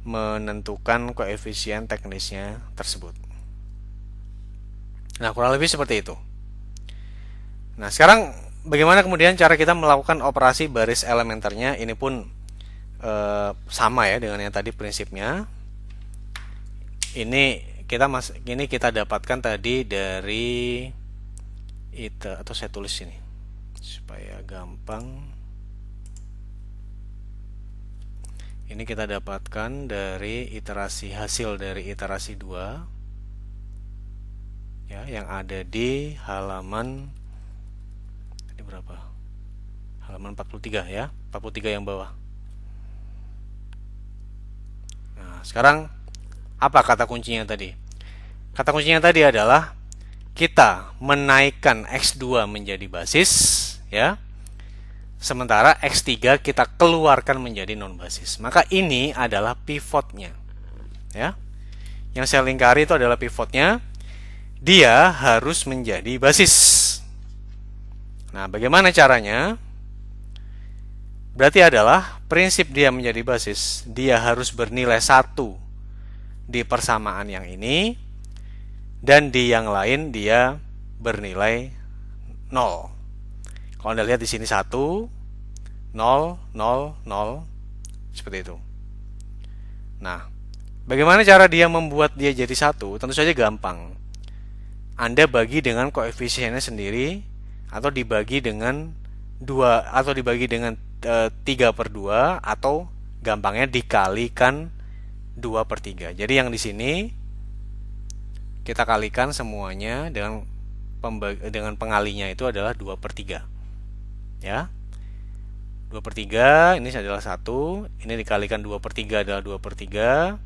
[SPEAKER 1] menentukan koefisien teknisnya tersebut. Nah, kurang lebih seperti itu. Nah, sekarang bagaimana kemudian cara kita melakukan operasi baris elementernya? Ini pun sama ya dengan yang tadi prinsipnya. Ini kita dapatkan tadi dari itu, atau saya tulis ini supaya gampang. Ini kita dapatkan dari iterasi hasil dari iterasi 2 ya, yang ada di halaman ini berapa? Halaman 43 ya, 43 yang bawah. Nah, sekarang apa kata kuncinya tadi? Kata kuncinya tadi adalah kita menaikkan X2 menjadi basis ya. Sementara X3 kita keluarkan menjadi non basis. Maka ini adalah pivotnya. Ya. Yang saya lingkari itu adalah pivotnya. Dia harus menjadi basis. Nah, bagaimana caranya? Berarti adalah prinsip dia menjadi basis, dia harus bernilai 1 di persamaan yang ini, dan di yang lain dia bernilai 0. Kalau Anda lihat di sini 1, 0, 0, 0, seperti itu. Nah, bagaimana cara dia membuat dia jadi 1? Tentu saja gampang. Anda bagi dengan koefisiennya sendiri, atau dibagi dengan 2, atau dibagi dengan 3/2, atau gampangnya dikalikan 2/3. Jadi yang di sini kita kalikan semuanya dengan pengalinya itu adalah 2/3. Ya. 2/3 ini adalah 1, ini dikalikan 2/3 adalah 2/3,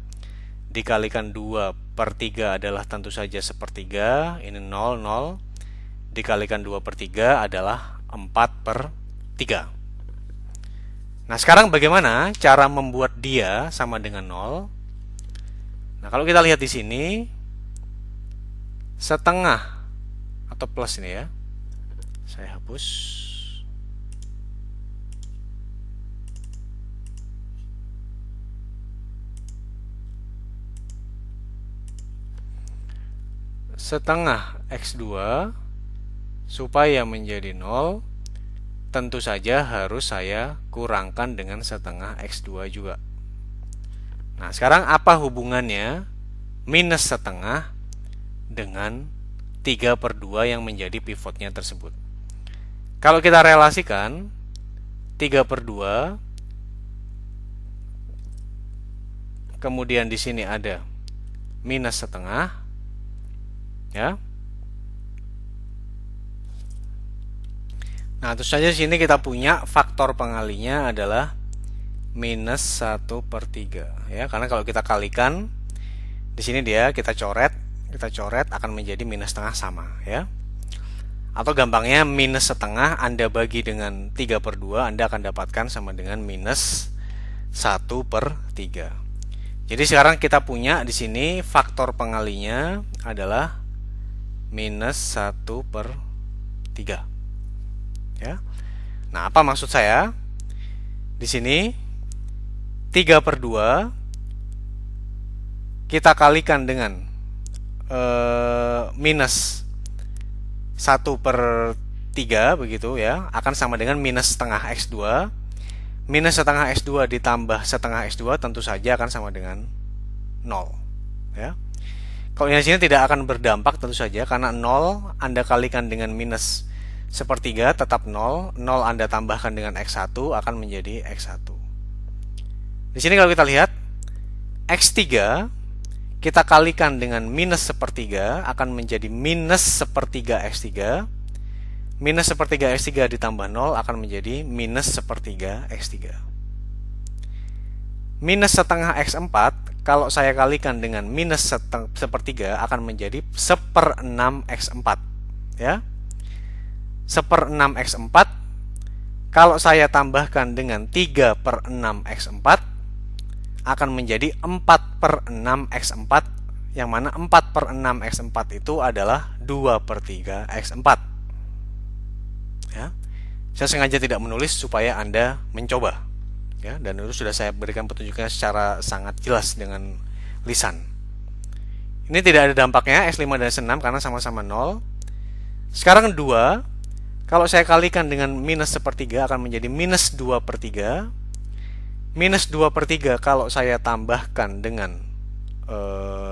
[SPEAKER 1] dikalikan 2/3 adalah tentu saja 1/3, ini 0, 0, dikalikan 2/3 adalah 4/3. Nah, sekarang bagaimana cara membuat dia sama dengan 0? Nah, kalau kita lihat di sini, setengah atau plus ini ya, saya hapus. Setengah X2 supaya menjadi 0, tentu saja harus saya kurangkan dengan setengah X2 juga. Nah, sekarang apa hubungannya minus setengah dengan 3/2 yang menjadi pivotnya tersebut? Kalau kita relasikan 3/2, kemudian di sini ada minus setengah, ya. Nah, terus saja di sini kita punya faktor pengalinya adalah minus 1/3 ya, karena kalau kita kalikan di sini dia kita coret akan menjadi minus setengah sama ya. Atau gampangnya minus setengah Anda bagi dengan 3/2, Anda akan dapatkan sama dengan minus 1/3. Jadi sekarang kita punya di sini faktor pengalinya adalah minus 1/3. Ya. Nah, apa maksud saya? Di sini 3/2 kita kalikan dengan minus 1/3 begitu ya, akan sama dengan minus setengah X2. Minus setengah X2 ditambah setengah X2 tentu saja akan sama dengan 0 ya. Kalau di sini tidak akan berdampak tentu saja, karena 0 Anda kalikan dengan minus 1/3 tetap 0, 0 Anda tambahkan dengan X1 akan menjadi X1. Di sini kalau kita lihat X3 kita kalikan dengan minus 1/3 akan menjadi minus 1/3 X3. Minus 1/3 X3 ditambah 0 akan menjadi minus 1/3 X3. Minus setengah X4 kalau saya kalikan dengan minus 1/3 akan menjadi 1/6 X4 ya. 1/6 X4 kalau saya tambahkan dengan 3/6 X4 akan menjadi 4/6 X4, yang mana 4/6 X4 itu adalah 2/3 X4 ya. Saya sengaja tidak menulis supaya Anda mencoba ya, dan itu sudah saya berikan petunjuknya secara sangat jelas dengan lisan. Ini tidak ada dampaknya S5 dan S6 karena sama-sama 0. Sekarang 2, kalau saya kalikan dengan minus sepertiga akan menjadi minus 2 per 3. Minus 2 per 3 kalau saya tambahkan dengan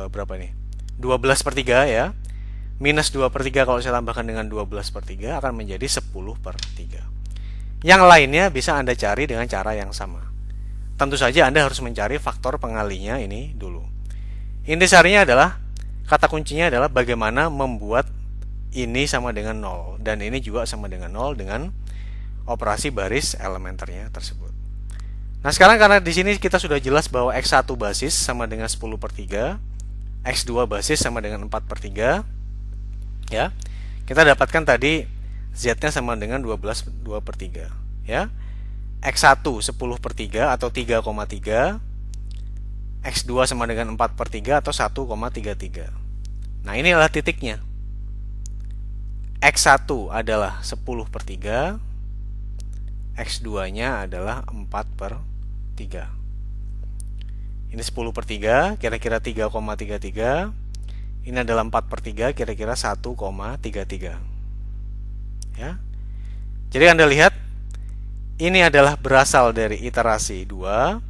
[SPEAKER 1] berapa nih? 12 per 3 ya. Minus 2 per 3 kalau saya tambahkan dengan 12 per 3 akan menjadi 10 per 3. Yang lainnya bisa Anda cari dengan cara yang sama. Tentu saja Anda harus mencari faktor pengalinya ini dulu. Intisarinya adalah, kata kuncinya adalah bagaimana membuat ini sama dengan 0 dan ini juga sama dengan 0 dengan operasi baris elementernya tersebut. Nah, sekarang karena di sini kita sudah jelas bahwa X1 basis sama dengan 10 per 3, X2 basis sama dengan 4 per 3, ya. Kita dapatkan tadi Z-nya sama dengan 12 2 per 3, ya. X1 10 per 3 atau 3,3, X2 sama dengan 4 per 3 atau 1,33. Nah, ini adalah titiknya. X1 adalah 10 per 3, X2 nya adalah 4 per 3. Ini 10 per 3, kira-kira 3,33. Ini adalah 4 per 3, kira-kira 1,33. Ya. Jadi Anda lihat, ini adalah berasal dari iterasi 2,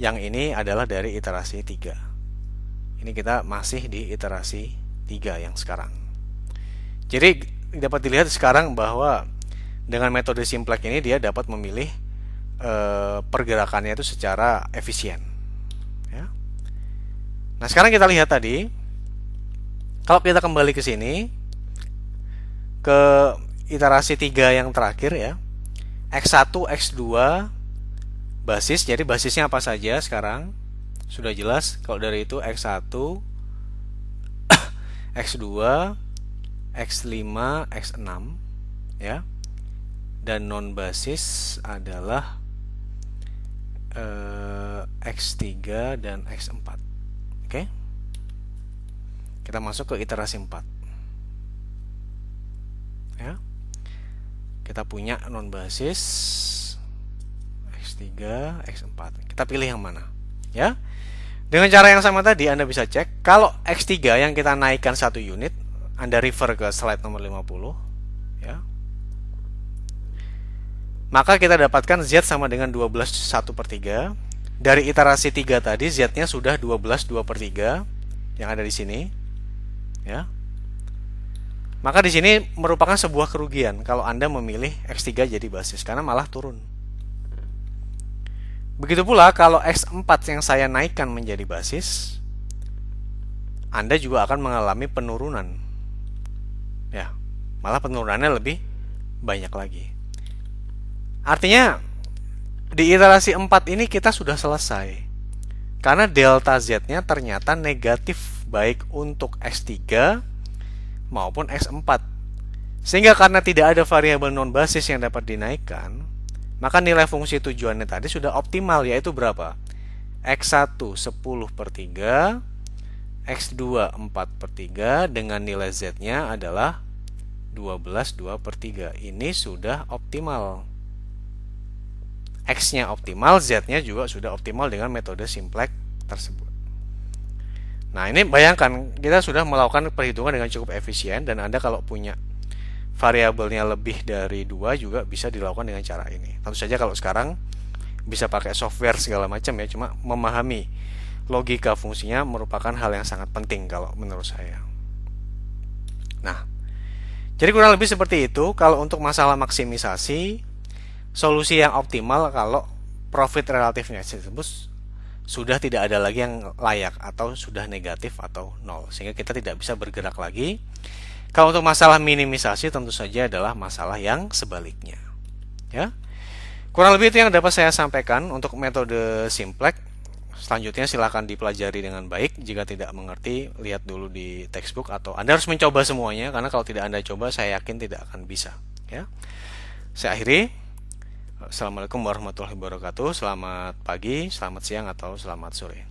[SPEAKER 1] yang ini adalah dari iterasi 3. Ini kita masih di iterasi 3 yang sekarang. Jadi dapat dilihat sekarang bahwa dengan metode simplex ini dia dapat memilih pergerakannya itu secara efisien. Ya. Nah, sekarang kita lihat tadi, kalau kita kembali ke sini ke iterasi 3 yang terakhir ya, X1, X2 basis, jadi basisnya apa saja sekarang sudah jelas. Kalau dari itu X1, X2, X5, X6 ya. Dan non basis adalah X3 dan X4. Oke. Kita masuk ke iterasi 4. Ya. Kita punya non basis X3, X4. Kita pilih yang mana? Ya. Dengan cara yang sama tadi Anda bisa cek kalau X3 yang kita naikkan 1 unit, Anda refer ke slide nomor 50, ya. Maka kita dapatkan Z sama dengan 12 1 per 3. Dari iterasi 3 tadi Z-nya sudah 12 2 per 3 yang ada di sini, ya. Maka di sini merupakan sebuah kerugian kalau Anda memilih X3 jadi basis karena malah turun. Begitu pula kalau X4 yang saya naikkan menjadi basis, Anda juga akan mengalami penurunan. Ya, malah penurunannya lebih banyak lagi. Artinya di iterasi 4 ini kita sudah selesai. Karena delta Z-nya ternyata negatif baik untuk X3 maupun X4. Sehingga karena tidak ada variabel non basis yang dapat dinaikkan, maka nilai fungsi tujuannya tadi sudah optimal, yaitu berapa? X1 10 per 3, X2 4 per 3 dengan nilai Z-nya adalah 12 2 per 3. Ini sudah optimal. X-nya optimal, Z-nya juga sudah optimal dengan metode simplex tersebut. Nah, ini bayangkan kita sudah melakukan perhitungan dengan cukup efisien, dan Anda kalau punya variabelnya lebih dari 2 juga bisa dilakukan dengan cara ini. Tentu saja kalau sekarang bisa pakai software segala macam ya, cuma memahami logika fungsinya merupakan hal yang sangat penting kalau menurut saya. Nah, jadi kurang lebih seperti itu kalau untuk masalah maksimisasi. Solusi yang optimal kalau profit relatifnya tersebut sudah tidak ada lagi yang layak atau sudah negatif atau nol, sehingga kita tidak bisa bergerak lagi. Kalau untuk masalah minimisasi tentu saja adalah masalah yang sebaliknya. Ya, kurang lebih itu yang dapat saya sampaikan untuk metode simplex. Selanjutnya silakan dipelajari dengan baik. Jika tidak mengerti, lihat dulu di textbook atau Anda harus mencoba semuanya, karena kalau tidak Anda coba, saya yakin tidak akan bisa. Ya, saya akhiri. Assalamualaikum warahmatullahi wabarakatuh. Selamat pagi, selamat siang, atau selamat sore.